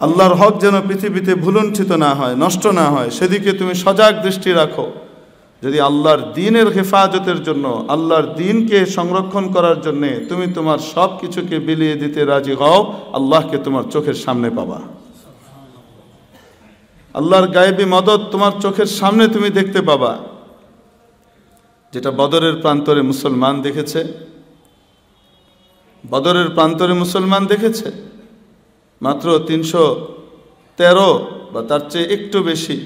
আল্লাহর হক যেন পৃথিবীতে ভুলুণ্ঠিত না হয়, নষ্ট না হয়, সেদিকে তুমি সজাগ দৃষ্টি রাখো। যদি আল্লাহর দ্বীনের হেফাজতের জন্য, আল্লাহর দ্বীনকে সংরক্ষণ করার জন্যে তুমি তোমার সব কিছুকে বিলিয়ে দিতে রাজি হও, আল্লাহকে তোমার চোখের সামনে পাবা। আল্লাহর গায়েবী মদদ তোমার চোখের সামনে তুমি দেখতে পাবা। যেটা বদরের প্রান্তরে মুসলমান দেখেছে, বদরের প্রান্তরে মুসলমান দেখেছে মাত্র 313 বা তার চেয়ে একটু বেশি,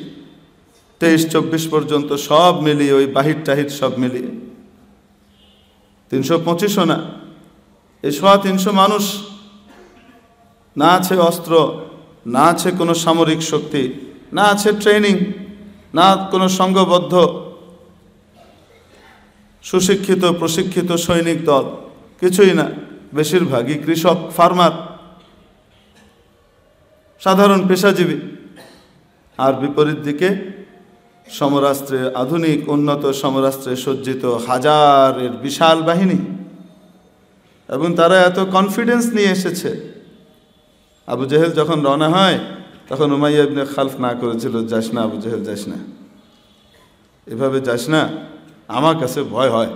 23-24 পর্যন্ত সব মিলিয়ে, ওই বাহির টাহির সব মিলিয়ে 325ও না, এই 300 মানুষ, না আছে অস্ত্র, না আছে কোনো সামরিক শক্তি, না আছে ট্রেনিং, না কোনো সংঘবদ্ধ সুশিক্ষিত প্রশিক্ষিত সৈনিক দল, কিছুই না। বেশিরভাগই কৃষক, ফার্মার, সাধারণ পেশাজীবী। আর বিপরীত দিকে সমরাস্ত্রে, আধুনিক উন্নত সমরাস্ত্রে সজ্জিত হাজারের বিশাল বাহিনী, এবং তারা এত কনফিডেন্স নিয়ে এসেছে। আবু জেহেল যখন রওনা হয় তখন উমাইয়া ইবনে খালফ না করেছিল, যাস না আবু জেহেল, যাস না, এভাবে যাস না, আমার কাছে ভয় হয়।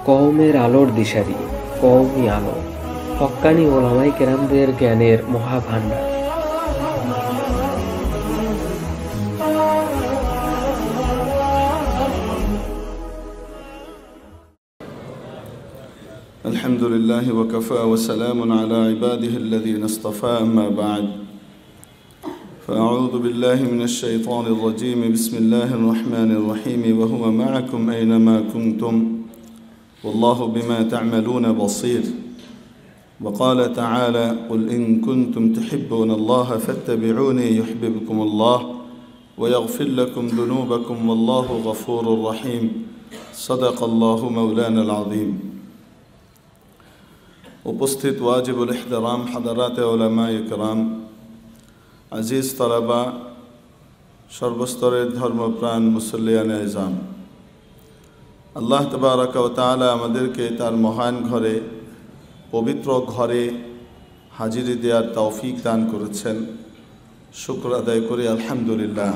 কওমের আলোর দিশারি, কওমি আলো, হক্কানি ওলামায়ে কেরামদের জ্ঞানের মহাভাণ্ডার। আলহামদুলিল্লাহ ওয়া কাফা ওয়া সালামুন আলা ইবাদিহি আল্লাযীনা ইসতাফা, আম্মা বা'দ। فأعوذ بالله من الشيطان الرجيم. بسم الله الرحمن الرحيم. وهو معكم أينما كنتم والله بما تعملون بصير. وقال تعالى: قل إن كنتم تحبون الله فاتبعوني يحببكم الله ويغفر لكم ذنوبكم والله غفور رحيم. صدق الله مولانا العظيم. উপস্থিত ওয়াজিবুল ইহতিরাম হাদারাতে উলামায়ে কেরাম, আজিজ তালাবা, সর্বস্তরের ধর্মপ্রাণ মুসল্লিয়ানে ইজাম, আল্লাহ তাবারাকা ওয়া তাআলা আমাদেরকে তার মহান ঘরে, পবিত্র ঘরে হাজিরি দেওয়ার তৌফিক দান করেছেন। শুকর আদায় করি আলহামদুলিল্লাহ।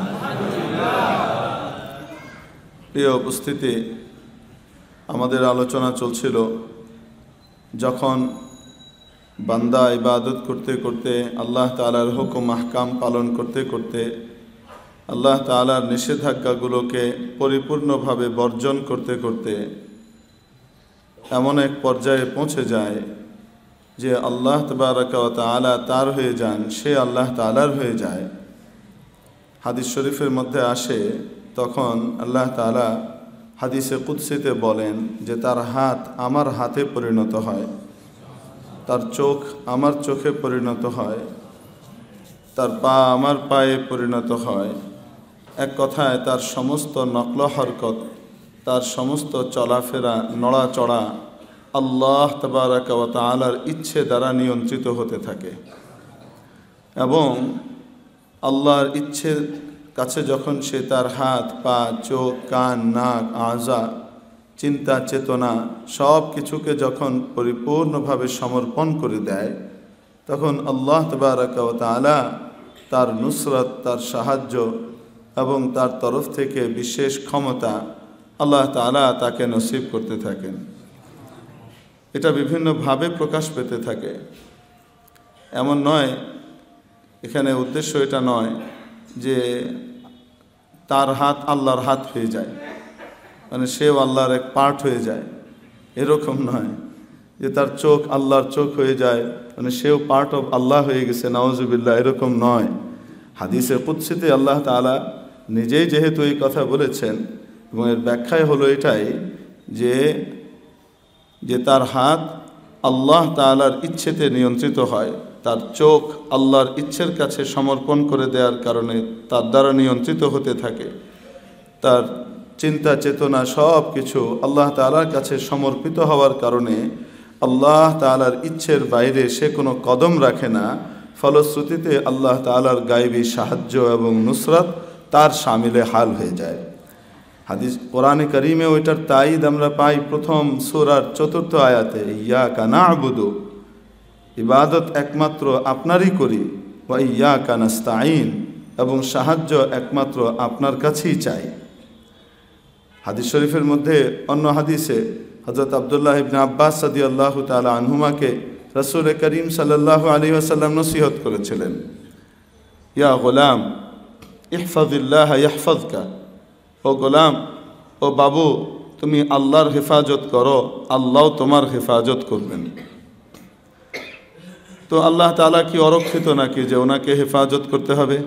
প্রিয় উপস্থিতি, আমাদের আলোচনা চলছিল যখন বান্দা ইবাদত করতে করতে, আল্লাহ তাআলার হুকুম আহকাম পালন করতে করতে, আল্লাহ তাআলার নিষেধাজ্ঞাগুলোকে পরিপূর্ণভাবে বর্জন করতে করতে এমন এক পর্যায়ে পৌঁছে যায় যে আল্লাহ তাবারাকা ওয়া তাআলা তার হয়ে যান, সে আল্লাহ তাআলার হয়ে যায়। হাদিস শরীফের মধ্যে আসে, তখন আল্লাহ তাআলা হাদিসে কুদসিতে বলেন যে তার হাত আমার হাতে পরিণত হয়, তার চোখ আমার চোখে পরিণত হয়, তার পা আমার পায়ে পরিণত হয়। এক কথায় তার সমস্ত নকল হরকত, তার সমস্ত চলাফেরা, নড়াচড়া আল্লাহ তাবারাকা ওয়া তাআলার ইচ্ছে দ্বারা নিয়ন্ত্রিত হতে থাকে। এবং আল্লাহর ইচ্ছের কাছে যখন সে তার হাত, পা, চোখ, কান, নাক, আযা, চিন্তা, চেতনা সব কিছুকে যখন পরিপূর্ণভাবে সমর্পণ করে দেয়, তখন আল্লাহ তাবারাকা ওয়া তাআলা তার নুসরত, তার সাহায্য এবং তার তরফ থেকে বিশেষ ক্ষমতা আল্লাহ তাআলা তাকে নসিব করতে থাকেন। এটা বিভিন্নভাবে প্রকাশ পেতে থাকে। এমন নয়, এখানে উদ্দেশ্য এটা নয় যে তার হাত আল্লাহর হাত হয়ে যায়, মানে সেও আল্লাহর এক পার্ট হয়ে যায়, এরকম নয়। যে তার চোখ আল্লাহর চোখ হয়ে যায়, মানে সেও পার্ট অফ আল্লাহ হয়ে গেছে, নাউজুবিল্লাহ, এরকম নয়। হাদিসে কুদসিতে আল্লাহ তাআলা নিজেই যেহেতু এই কথা বলেছেন, এবং এর ব্যাখ্যায় হলো এটাই যে তার হাত আল্লাহ তাআলার ইচ্ছেতে নিয়ন্ত্রিত হয়, তার চোখ আল্লাহর ইচ্ছের কাছে সমর্পণ করে দেওয়ার কারণে তার দ্বারা নিয়ন্ত্রিত হতে থাকে, তার চিন্তা চেতনা সব কিছু আল্লাহ তাআলার কাছে সমর্পিত হওয়ার কারণে আল্লাহ তাআলার ইচ্ছের বাইরে সে কোনো কদম রাখে না। ফলশ্রুতিতে আল্লাহ তাআলার গায়বী সাহায্য এবং নুসরত তার শামিলে হাল হয়ে যায়। হাদিস কোরআনে কারিমে ওইটার তাইদ আমরা পাই প্রথম সূরার 4th আয়াতে, ইয়াকা না'বুদু, ইবাদত একমাত্র আপনারই করি, ওয়া ইয়্যাকা নাস্তাঈন, এবং সাহায্য একমাত্র আপনার কাছেই চাই। হাদিস শরীফের মধ্যে অন্য হাদিসে হযরত আব্দুল্লাহ ইবনে আব্বাস রাদিয়াল্লাহু তাআলা আনহুমাকে রাসূল করিম সাল্লাল্লাহু আলাইহি ওয়াসাল্লাম নসিহত করেছিলেন, ইয়া গোলাম ইহফাজিল্লাহ ইয়াহফাজকা, ও গোলাম, ও বাবু, তুমি আল্লাহর হেফাজত করো, আল্লাহ তোমার হেফাজত করবেন। তো আল্লাহ তাআলা কি অরক্ষিত নাকি যে ওনাকে হেফাজত করতে হবে?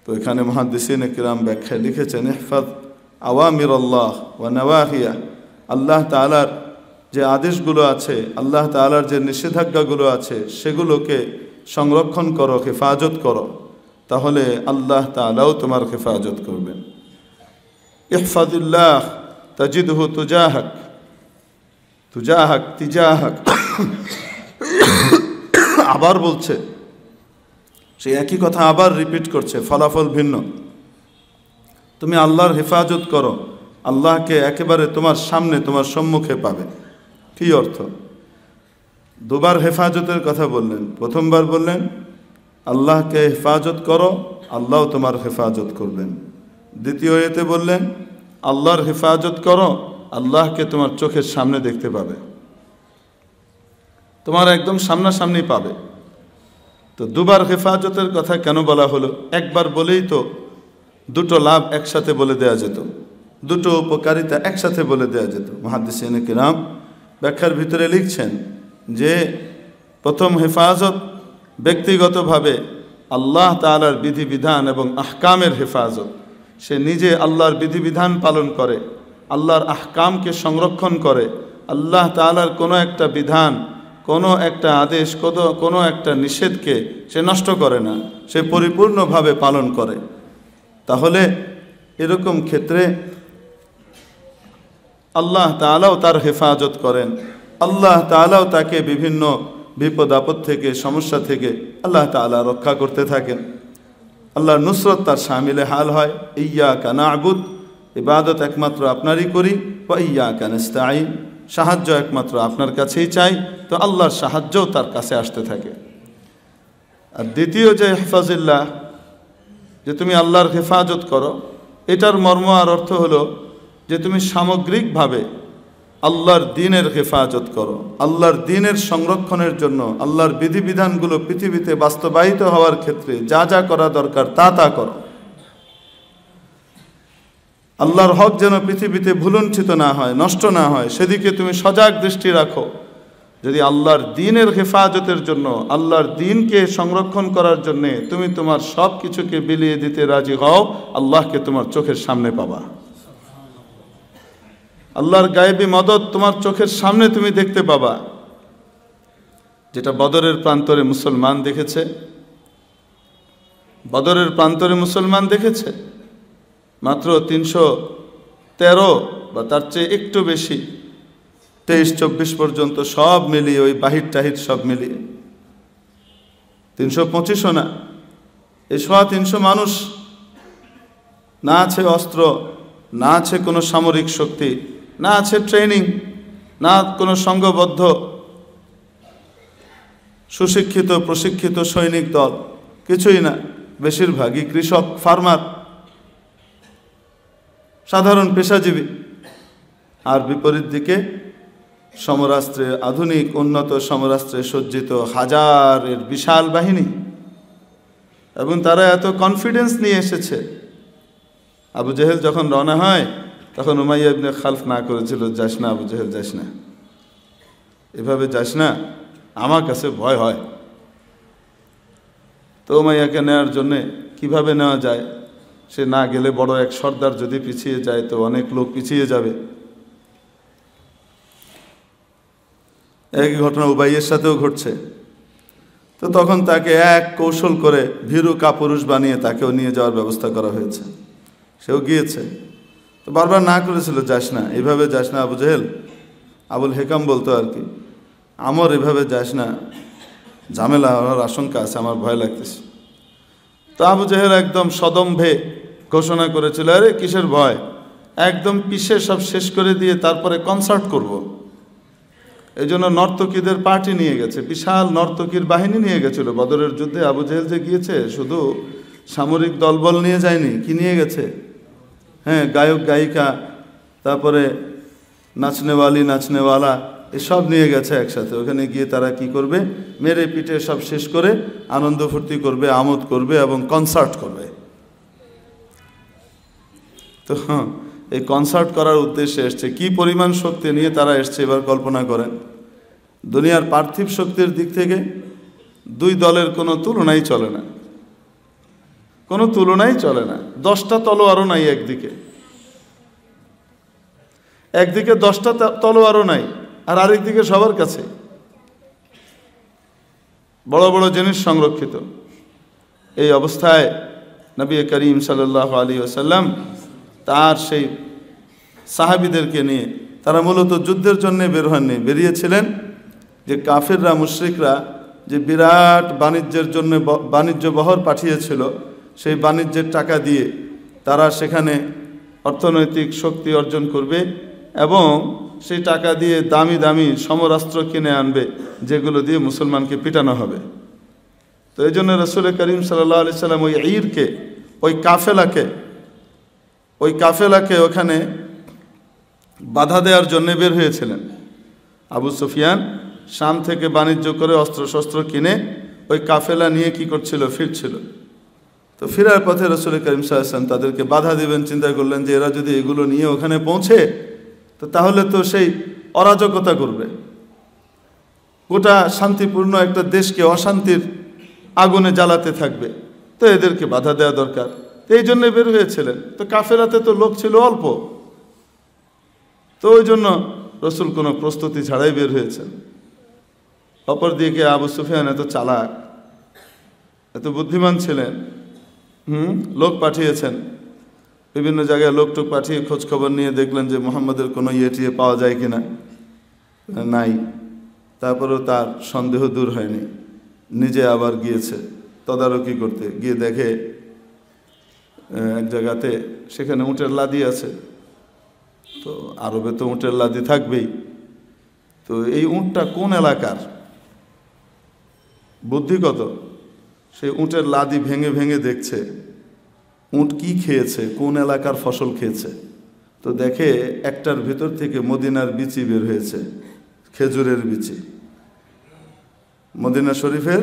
তো এখানে মুহাদ্দিসিনে কিরাম ব্যাখ্যায় লিখেছেন, ইহফাজ আওয়ামিরাল্লাহ ওয়া নাওয়াহিয়া, আল্লাহ তাআলার যে আদেশগুলো আছে, আল্লাহ তাআলার যে নিষেধাজ্ঞাগুলো আছে, সেগুলোকে সংরক্ষণ করো, হেফাজত করো, তাহলে আল্লাহ তাআলাও তোমার হেফাজত করবেন। ইহফাজিল্লাহ তাজিদহু তুজাহাক, তুজাহাক তিজাহাক। আবার বলছে, সে একই কথা আবার রিপিট করছে, ফলাফল ভিন্ন। তুমি আল্লাহর হেফাজত করো, আল্লাহকে একেবারে তোমার সামনে, তোমার সম্মুখে পাবে। কি অর্থ? দুবার হেফাজতের কথা বললেন। প্রথমবার বললেন আল্লাহকে হেফাজত করো, আল্লাহ তোমার হেফাজত করবেন। দ্বিতীয় এতে বললেন আল্লাহর হেফাজত করো, আল্লাহকে তোমার চোখের সামনে দেখতে পাবে, তোমার একদম সামনাসামনি পাবে। তো দুবার হেফাজতের কথা কেন বলা হলো? একবার বলেই তো দুটো লাভ একসাথে বলে দেয়া যেত, দুটো উপকারিতা একসাথে বলে দেয়া যেত। মুহাদ্দিসিনে কিরাম ব্যাখ্যার ভিতরে লিখছেন যে প্রথম হেফাজত ব্যক্তিগতভাবে আল্লাহ তাআলার বিধিবিধান এবং আহকামের হেফাজত, সে নিজে আল্লাহর বিধিবিধান পালন করে, আল্লাহর আহকামকে সংরক্ষণ করে, আল্লাহ তাআলার কোনো একটা বিধান, কোনো একটা আদেশ, কোনো একটা নিষেধকে সে নষ্ট করে না, সে পরিপূর্ণভাবে পালন করে। তাহলে এরকম ক্ষেত্রে আল্লাহ তাআলাও তার হেফাজত করেন, আল্লাহ তাআলাও তাকে বিভিন্ন বিপদ আপদ থেকে, সমস্যা থেকে আল্লাহ তাআলা রক্ষা করতে থাকেন। আল্লাহর নুসরত তার শামিলে হাল হয়। ইয়্যাকা না'বুদ, ইবাদত একমাত্র আপনারই করি, ওয়া ইয়্যাকা নাস্তাঈন, সাহায্য একমাত্র আপনার কাছেই চাই। তো আল্লাহর সাহায্যও তার কাছে আসতে থাকে। আর দ্বিতীয় যে হেফাজিল্লাহ, যে তুমি আল্লাহর হেফাজত করো, এটার মর্ম আর অর্থ হলো যে তুমি সামগ্রিকভাবে আল্লাহর দ্বীনের হেফাজত করো, আল্লাহর দ্বীনের সংরক্ষণের জন্য আল্লাহর বিধিবিধানগুলো পৃথিবীতে বাস্তবায়িত হওয়ার ক্ষেত্রে যা যা করা দরকার তা তা করো। আল্লাহর হক যেন পৃথিবীতে ভুলুণ্ঠিত না হয়, নষ্ট না হয়, সেদিকে তুমি সজাগ দৃষ্টি রাখো। যদি আল্লাহর দ্বীনের হেফাজতের জন্য, আল্লাহর দ্বীনকে সংরক্ষণ করার জন্যে তুমি তোমার সব কিছুকে বিলিয়ে দিতে রাজি হও, আল্লাহকে তোমার চোখের সামনে পাবা। আল্লাহর গায়েবী মদদ তোমার চোখের সামনে তুমি দেখতে পাবা। যেটা বদরের প্রান্তরে মুসলমান দেখেছে, বদরের প্রান্তরে মুসলমান দেখেছে, মাত্র 313 বা তার চেয়ে একটু বেশি, 23-24 পর্যন্ত সব মিলিয়ে, ওই বাহির টাহির সব মিলিয়ে 325ও না, এই 300 মানুষ, না আছে অস্ত্র, না আছে কোনো সামরিক শক্তি, না আছে ট্রেনিং, না কোনো সংঘবদ্ধ সুশিক্ষিত প্রশিক্ষিত সৈনিক দল, কিছুই না। বেশিরভাগই কৃষক, ফার্মার, সাধারণ পেশাজীবী। আর বিপরীত দিকে সমরাস্ত্রে, আধুনিক উন্নত সমরাস্ত্রে সজ্জিত হাজারের বিশাল বাহিনী, এবং তারা এত কনফিডেন্স নিয়ে এসেছে। আবু জেহেল যখন রওনা হয় তখন উমাইয়া ইবনে খালফ না করেছিল, যাস না আবু জেহেল, যাস না, এভাবে যাস না, আমার কাছে ভয় হয়। তো উমাইয়াকে নেওয়ার জন্যে কিভাবে নেওয়া যায়, সে না গেলে বড় এক সর্দার যদি পিছিয়ে যায় তো অনেক লোক পিছিয়ে যাবে। একই ঘটনা উবাইয়ের সাথেও ঘটছে। তো তখন তাকে এক কৌশল করে ভীরু কাপুরুষ বানিয়ে তাকেও নিয়ে যাওয়ার ব্যবস্থা করা হয়েছে। সেও গিয়েছে, তো বারবার না করেছিল, যাস না, এভাবে যাস না আবু জেহেল। আবুল হেকাম বলতো আর কি, আমর এভাবে যাস না, ঝামেলা হওয়ার আশঙ্কা আছে, আমার ভয় লাগতেছে। তো আবু জেহেল একদম সদম্ভে ঘোষণা করেছিল, আরে কিসের ভয়, একদম পিষে সব শেষ করে দিয়ে তারপরে কনসার্ট করব। এই জন্য নর্তকীদের পার্টি নিয়ে গেছে, বিশাল নর্তকীর বাহিনী নিয়ে গেছিল। বদরের যুদ্ধে আবু জেহেল যে গিয়েছে শুধু সামরিক দলবল নিয়ে যায়নি, কি নিয়ে গেছে? হ্যাঁ, গায়ক গায়িকা, তারপরে নাচনেওয়ালি নাচনেওয়ালা, এসব নিয়ে গেছে একসাথে। ওখানে গিয়ে তারা কি করবে? মেরে পিটে সব শেষ করে আনন্দ ফুর্তি করবে, আমোদ করবে এবং কনসার্ট করবে। তো এই কনসার্ট করার উদ্দেশ্যে এসছে। কি পরিমাণ শক্তি নিয়ে তারা এসছে এবার কল্পনা করেন। দুনিয়ার পার্থিব শক্তির দিক থেকে দুই দলের কোনো তুলনাই চলে না, কোনো তুলনাই চলে না। 10টা তলোয়ারও নাই একদিকে, একদিকে 10টা তলোয়ারও নাই, আর আরেকদিকে সবার কাছে বড় বড় জিনিস সংরক্ষিত। এই অবস্থায় নবী করিম সাল্লাল্লাহু আলাইহি ওয়াসাল্লাম তার সেই সাহাবীদেরকে নিয়ে, তারা মূলত যুদ্ধের জন্য বের হননি, বেরিয়েছিলেন যে কাফেররা মুশরিকরা যে বিরাট বাণিজ্যের জন্য বাণিজ্য বহর পাঠিয়েছিল, সেই বাণিজ্যের টাকা দিয়ে তারা সেখানে অর্থনৈতিক শক্তি অর্জন করবে এবং সেই টাকা দিয়ে দামি দামি সমরাস্ত্র কিনে আনবে, যেগুলো দিয়ে মুসলমানকে পিটানো হবে। তো এই জন্য রাসূল করিম সাল্লাল্লাহু আলাইহি সাল্লাম ওই ঈরকে, ওই কাফেলাকে ওখানে বাধা দেওয়ার জন্য বের হয়েছিলেন। আবু সুফিয়ান শাম থেকে বাণিজ্য করে অস্ত্রশস্ত্র কিনে ওই কাফেলা নিয়ে কি করছিল? ফিরছিল। তো ফেরার পথে রাসূল করিম সাল্লাল্লাহু আলাইহি ওয়াসাল্লাম তাদেরকে বাধা দিবেন চিন্তা করলেন যে এরা যদি এগুলো নিয়ে ওখানে পৌঁছে তো তাহলে তো সেই অরাজকতা করবে, গোটা শান্তিপূর্ণ একটা দেশকে অশান্তির আগুনে জ্বালাতে থাকবে। তো এদেরকে বাধা দেওয়া দরকার, এই জন্য বের হয়েছিলেন। তো কাফেলাতে তো লোক ছিল অল্প, তো ওই জন্য রসুল কোনো প্রস্তুতি ছাড়াই বের হয়েছেন। অপরদিকে আবু সুফিয়ান এত চালাক, এত বুদ্ধিমান ছিলেন, লোক পাঠিয়েছেন, বিভিন্ন জায়গায় লোকটোক পাঠিয়ে খোঁজ খবর নিয়ে দেখলেন যে মুহাম্মদের কোনো ইয়ে পাওয়া যায় কিনা, নাই। তারপরেও তার সন্দেহ দূর হয়নি, নিজে আবার গিয়েছে তদারকি করতে। গিয়ে দেখে এক জায়গাতে সেখানে উটের লাদি আছে। তো আরবে তো উটের লাদি থাকবেই। তো এই উটটা কোন এলাকার, বুদ্ধি কত, সেই উটের লাদি ভেঙে ভেঙে দেখছে উট কি খেয়েছে, কোন এলাকার ফসল খেয়েছে। তো দেখে একটার ভিতর থেকে মদিনার বিচি বের হয়েছে, খেজুরের বিচি, মদিনা শরীফের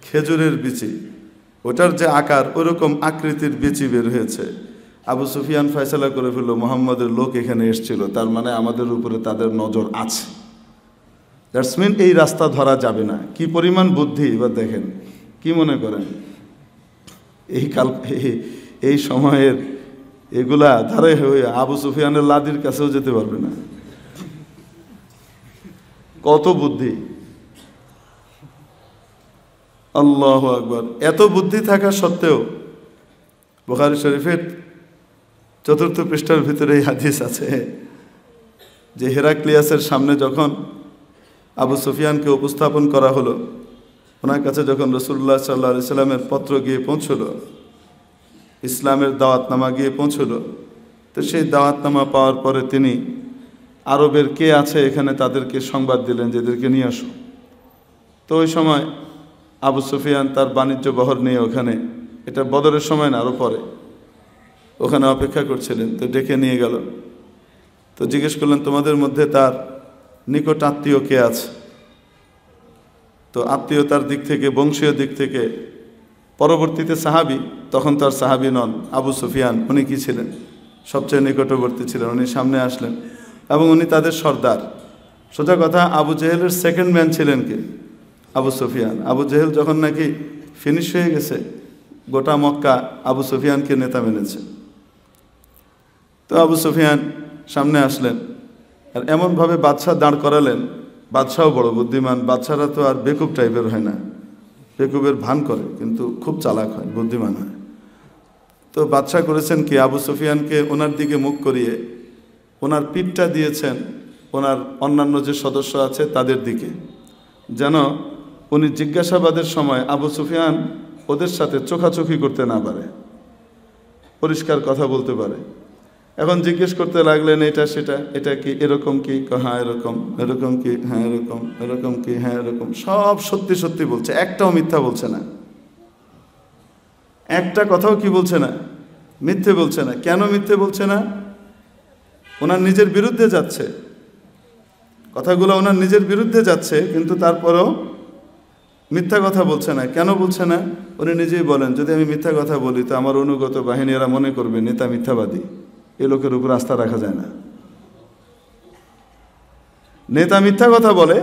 খেজুরের বিচি, ওটার যে আকার ওরকম আকৃতির বিচি বের হয়েছে। আবু সুফিয়ান ফয়সালা করে ফেলল মুহাম্মদের লোক এখানে এসেছিল, তার মানে আমাদের উপরে তাদের নজর আছে। দ্যাটস মিন এই রাস্তা ধরা যাবে না। কি পরিমাণ বুদ্ধি! এবার দেখেন, কি মনে করেন এই সময়ের এগুলা ধারে হয়ে আবু সুফিয়ানের লাদির কাছেও যেতে পারবে না। কত বুদ্ধি! আল্লাহু আকবার। এত বুদ্ধি থাকা সত্ত্বেও বুখারী শরীফের 4th পৃষ্ঠার ভিতরে এই হাদিস আছে যে হেরাক্লিয়াসের সামনে যখন আবু সুফিয়ানকে উপস্থাপন করা হলো, ওনার কাছে যখন রাসূলুল্লাহ সাল্লাল্লাহু আলাইহি সাল্লামের পত্র গিয়ে পৌঁছলো, ইসলামের দাওয়াতনামা গিয়ে পৌঁছলো, তো সেই দাওয়াতনামা পাওয়ার পরে তিনি আরবের কে আছে এখানে তাদেরকে সংবাদ দিলেন যে এদেরকে নিয়ে আসো। তো ওই সময় আবু সুফিয়ান তার বাণিজ্য বহর নিয়ে ওখানে, এটা বদরের সময় না, আরও পরে, ওখানে অপেক্ষা করছিলেন। তো ডেকে নিয়ে গেল, তো জিজ্ঞেস করলেন তোমাদের মধ্যে তার নিকট আত্মীয় কে আছে? তো আত্মীয়তার দিক থেকে, বংশীয় দিক থেকে পরবর্তীতে সাহাবী, তখন তার সাহাবী নন, আবু সুফিয়ান উনি কি ছিলেন? সবচেয়ে নিকটবর্তী ছিলেন। উনি সামনে আসলেন এবং উনি তাদের সর্দার। সোজা কথা, আবু জেহেলের সেকেন্ড ম্যান ছিলেন কে? আবু সুফিয়ান। আবু জেহেল যখন নাকি ফিনিশ হয়ে গেছে, গোটা মক্কা আবু সুফিয়ানকে নেতা মেনেছে। তো আবু সুফিয়ান সামনে আসলেন আর এমনভাবে বাদশাহ দাঁড় করালেন, বাদশাহও বড় বুদ্ধিমান, বাদশাহরা তো আর বেকুব টাইপের হয় না, বেকুবের ভান করে কিন্তু খুব চালাক হয়, বুদ্ধিমান হয়। তো বাদশাহ করেছেন কি, আবু সুফিয়ানকে ওনার দিকে মুখ করিয়ে ওনার পিঠটা দিয়েছেন ওনার অন্যান্য যে সদস্য আছে তাদের দিকে, যেন উনি জিজ্ঞাসাবাদের সময় আবু সুফিয়ান ওদের সাথে চোখাচোখি করতে না পারে, পরিষ্কার কথা বলতে পারে। এখন জিজ্ঞেস করতে লাগলেন এটা সেটা, এটা কি, এরকম কি, হ্যাঁ এরকম, এরকম কি, হ্যাঁ এরকম, এরকম কি, হ্যাঁ এরকম, সব সত্যি সত্যি বলছে, একটাও মিথ্যা বলছে না, একটা কথাও কি বলছে না, মিথ্যে বলছে না। কেন মিথ্যে বলছে না? ওনার নিজের বিরুদ্ধে যাচ্ছে, কথাগুলো ওনার নিজের বিরুদ্ধে যাচ্ছে, কিন্তু তারপরেও মিথ্যা কথা বলছে না। কেন বলছে না? উনি নিজেই বলেন, যদি আমি মিথ্যা কথা বলি তো আমার অনুগত বাহিনী এরা মনে করবে নেতা মিথ্যাবাদী, এ লোকের উপর আস্থা রাখা যায় না। নেতা মিথ্যা কথা বলে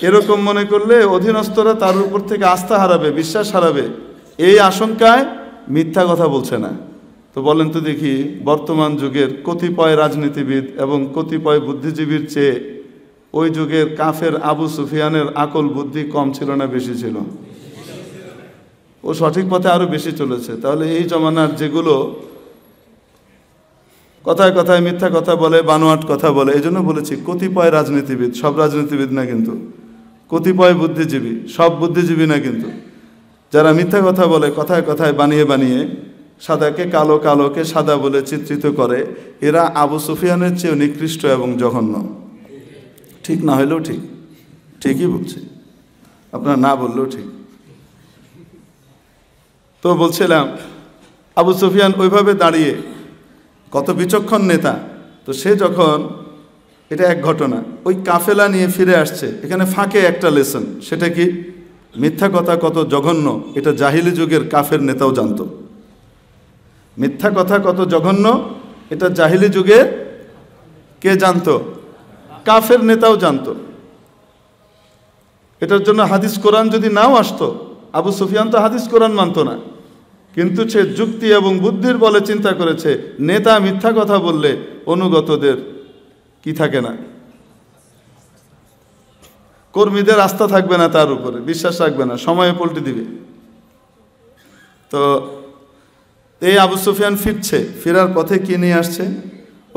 এরকম মনে করলে অধীনস্থরা তার উপর থেকে আস্থা হারাবে, বিশ্বাস হারাবে, এই আশঙ্কায় মিথ্যা কথা বলছে না। তো বলেন তো দেখি, বর্তমান যুগের কতিপয় রাজনীতিবিদ এবং কতিপয় বুদ্ধিজীবীর চেয়ে ওই যুগের কাফের আবু সুফিয়ানের আকল বুদ্ধি কম ছিল না বেশি ছিল? ও সঠিক পথে আরো বেশি চলেছে। তাহলে এই জমানার যেগুলো কথায় কথায় মিথ্যা কথা বলে, বানোয়াট কথা বলে, এই জন্য বলেছি কতিপয় রাজনীতিবিদ, সব রাজনীতিবিদ না কিন্তু, কতিপয় বুদ্ধিজীবী, সব বুদ্ধিজীবী না কিন্তু, যারা মিথ্যা কথা বলে, কথায় কথায় বানিয়ে বানিয়ে সাদাকে কালো, কালোকে সাদা বলে চিত্রিত করে, এরা আবু সুফিয়ানের চেয়ে নিকৃষ্ট এবং জঘন্য। ঠিক না হইলেও ঠিক, ঠিকই বলছে, আপনারা না বললেও ঠিক। তো বলছিলাম আবু সুফিয়ান ওইভাবে দাঁড়িয়ে, কত বিচক্ষণ নেতা। তো সে যখন, এটা এক ঘটনা, ওই কাফেলা নিয়ে ফিরে আসছে, এখানে ফাঁকে একটা লেসন, সেটা কি, মিথ্যা কথা কত জঘন্য এটা জাহিলি যুগের কাফের নেতাও জানতো। মিথ্যা কথা কত জঘন্য এটা জাহিলি যুগের কে জানতো? কাফের নেতাও জানতো। এটার জন্য হাদিস কোরআন যদি নাও আসতো, আবু সুফিয়ান তো হাদিস কোরআন মানতো না, কিন্তু সে যুক্তি এবং বুদ্ধির বলে চিন্তা করেছে, নেতা মিথ্যা কথা বললে অনুগতদের কি থাকে না, কর্মীদের আস্থা থাকবে না, তার উপরে বিশ্বাস রাখবে না, সময়ে পল্টি দিবে। তো এই আবু সুফিয়ান ফিরছে, ফেরার পথে কি নিয়ে আসছে,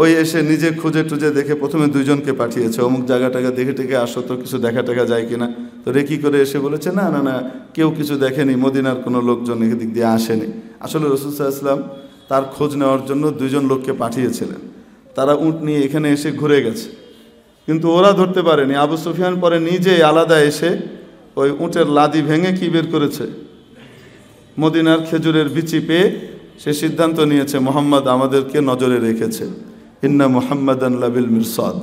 ওই এসে নিজে খুঁজে টুজে দেখে প্রথমে দুইজনকে পাঠিয়েছে, অমুক জায়গাটাকে দেখে টেকে আসো তো, কিছু দেখা টেকা যায় কিনা। তো রেকি করে এসে বলেছে, না না না, কেউ কিছু দেখেনি, মদিনার কোনো লোকজন এদিক দিয়ে আসেনি। আসলে রাসূল সাল্লাল্লাহু আলাইহি ওয়াসাল্লাম তার খোঁজ নেওয়ার জন্য দুইজন লোককে পাঠিয়েছিলেন, তারা উট নিয়ে এখানে এসে ঘুরে গেছে, কিন্তু ওরা ধরতে পারেনি। আবু সুফিয়ান পরে নিজে আলাদা এসে ওই উটের লাদি ভেঙে কি বের করেছে, মদিনার খেজুরের বিচি পেয়ে সে সিদ্ধান্ত নিয়েছে, মুহাম্মদ আমাদেরকে নজরে রেখেছে, ইন্না মুহাম্মাদান লাবিল মিরসাদ,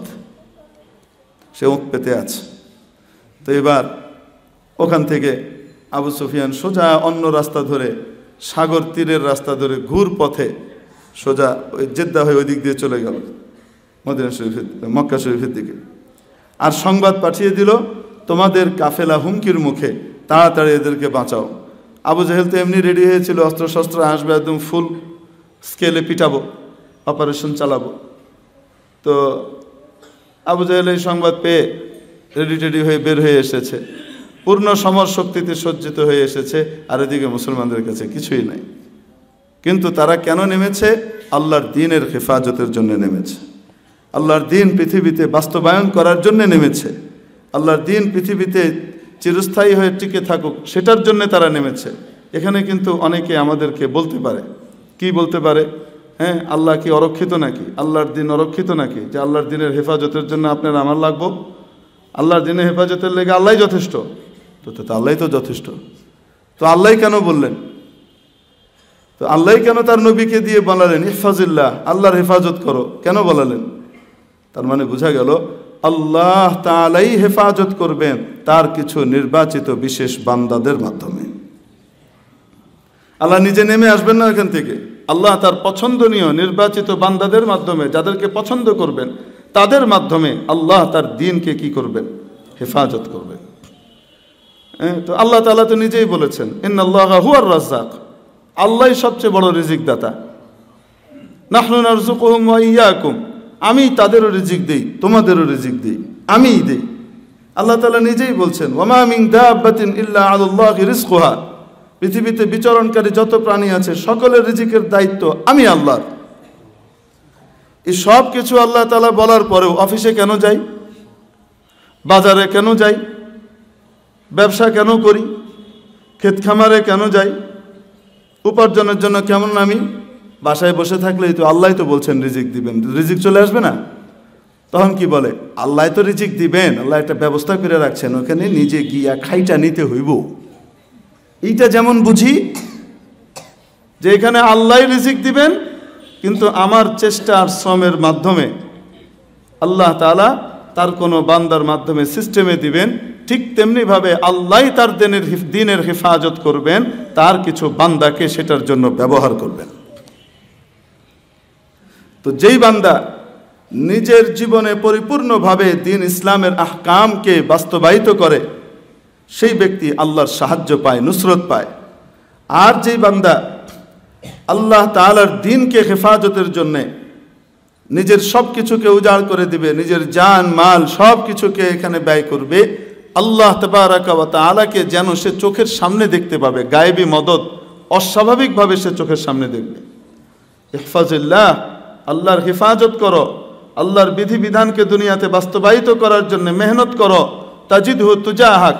সে উট পেতে আছে। তো এবার ওখান থেকে আবু সুফিয়ান সোজা অন্য রাস্তা ধরে, সাগর তীরের রাস্তা ধরে ঘুর পথে সোজা ওই জেদ্দা হয়ে ওই দিক দিয়ে চলে গেল মদিনা শরীফের, মক্কা শরীফের দিকে। আর সংবাদ পাঠিয়ে দিল, তোমাদের কাফেলা হুমকির মুখে, তাড়াতাড়ি এদেরকে বাঁচাও। আবু জাহেল তো এমনি রেডি হয়েছিল, অস্ত্রশস্ত্র আসবে, একদম ফুল স্কেলে পিটাবো, অপারেশন চালাবো। তো আবু জাহেল এই সংবাদ পেয়ে রেডি টেডি হয়ে বের হয়ে এসেছে, পূর্ণ সমর শক্তিতে সজ্জিত হয়ে এসেছে, আর এদিকে মুসলমানদের কাছে কিছুই নাই। কিন্তু তারা কেন নেমেছে? আল্লাহর দ্বীনের হেফাজতের জন্য নেমেছে, আল্লাহর দ্বীন পৃথিবীতে বাস্তবায়ন করার জন্য নেমেছে, আল্লাহর দ্বীন পৃথিবীতে চিরস্থায়ী হয়ে টিকে থাকুক সেটার জন্য তারা নেমেছে। এখানে কিন্তু অনেকে আমাদেরকে বলতে পারে, কি বলতে পারে, হ্যাঁ আল্লাহ কি অরক্ষিত নাকি, আল্লাহর দ্বীন অরক্ষিত নাকি, যে আল্লাহর দ্বীনের হেফাজতের জন্য আপনার আমার লাগবো, আল্লাহর দ্বীনের হেফাজতের লেগে আল্লাহই যথেষ্ট। তো আল্লাহই তো যথেষ্ট, তো আল্লাহই কেন বললেন, তো আল্লাহই কেন তার নবীকে দিয়ে বলালেন ইহফাজিল্লাহ, আল্লাহর হেফাজত করো, কেন বলালেন? তার মানে বোঝা গেল আল্লাহ তাআলাই হেফাজত করবেন তার কিছু নির্বাচিত বিশেষ বান্দাদের মাধ্যমে। আল্লাহ নিজে নেমে আসবেন না এখান থেকে, আল্লাহ তার পছন্দনীয় নির্বাচিত বান্দাদের মাধ্যমে, যাদেরকে পছন্দ করবেন তাদের মাধ্যমে আল্লাহ তার দ্বীনকে কি করবেন, হেফাজত করবেন। তো আল্লাহ তাআলা তো নিজেই বলেছেন, ইন্নাল্লাহা হুয়ার রাজ্জাক, আল্লাহই সবচেয়ে বড় রিজিক দাতা। নাহনু নারযুকুহুম ওয়া ইয়্যাকুম, আমি তাদেরও রিজিক দেই, তোমাদেরও রিজিক দেই, আমিই দেই। আল্লাহ তাআলা নিজেই বলছেন, ওয়ামা মিন দাব্বাতিন ইল্লা আলাল্লাহি রিজকুহা, পৃথিবীতে বিচরণকারী যত প্রাণী আছে সকলের রিজিকের দায়িত্ব আমি আল্লাহর। এই সব কিছু আল্লাহ তাআলা বলার পরেও অফিসে কেন যাই, বাজারে কেন যাই, ব্যবসা কেন করি, ক্ষেত খামারে কেন যাই, উপার্জনের জন্য কেমন আমি বাসায় বসে থাকলেই তো আল্লাহ তো বলছেন রিজিক দিবেন, রিজিক চলে আসবে না? তখন কি বলে, আল্লাহ তো রিজিক দিবেন, আল্লাহ একটা ব্যবস্থা করে রাখছেন, ওখানে নিজে গিয়া খাইটা নিতে হইব। এইটা যেমন বুঝি যে এখানে আল্লাহ রিজিক দিবেন, কিন্তু আমার চেষ্টা আর শ্রমের মাধ্যমে আল্লাহ তাআলা তার কোনো বান্দার মাধ্যমে সিস্টেমে দিবেন, ঠিক তেমনিভাবে আল্লাহ তার দিনের হেফাজত করবেন, তার কিছু বান্দাকে সেটার জন্য ব্যবহার করবেন। তো যেই বান্দা নিজের জীবনে পরিপূর্ণভাবে দ্বীন ইসলামের আহকামকে বাস্তবায়িত করে, সেই ব্যক্তি আল্লাহর সাহায্য পায়, নুসরত পায়। আর যেই বান্দা আল্লাহ তাআলার দ্বীনকে হেফাজতের জন্যে নিজের সব কিছুকে উজাড় করে দিবে, নিজের জান মাল সব কিছুকে এখানে ব্যয় করবে, আল্লাহ তাবারাকা ওয়া তাআলাকে যেন সে চোখের সামনে দেখতে পাবে, গায়েবী মদদ অস্বাভাবিকভাবে সে চোখের সামনে দেখবে। ইহফাজিল্লাহ, আল্লাহর হেফাজত করো, আল্লাহর বিধিবিধানকে দুনিয়াতে বাস্তবায়িত করার জন্য মেহনত করো, তাজিদহু তুজাহাক,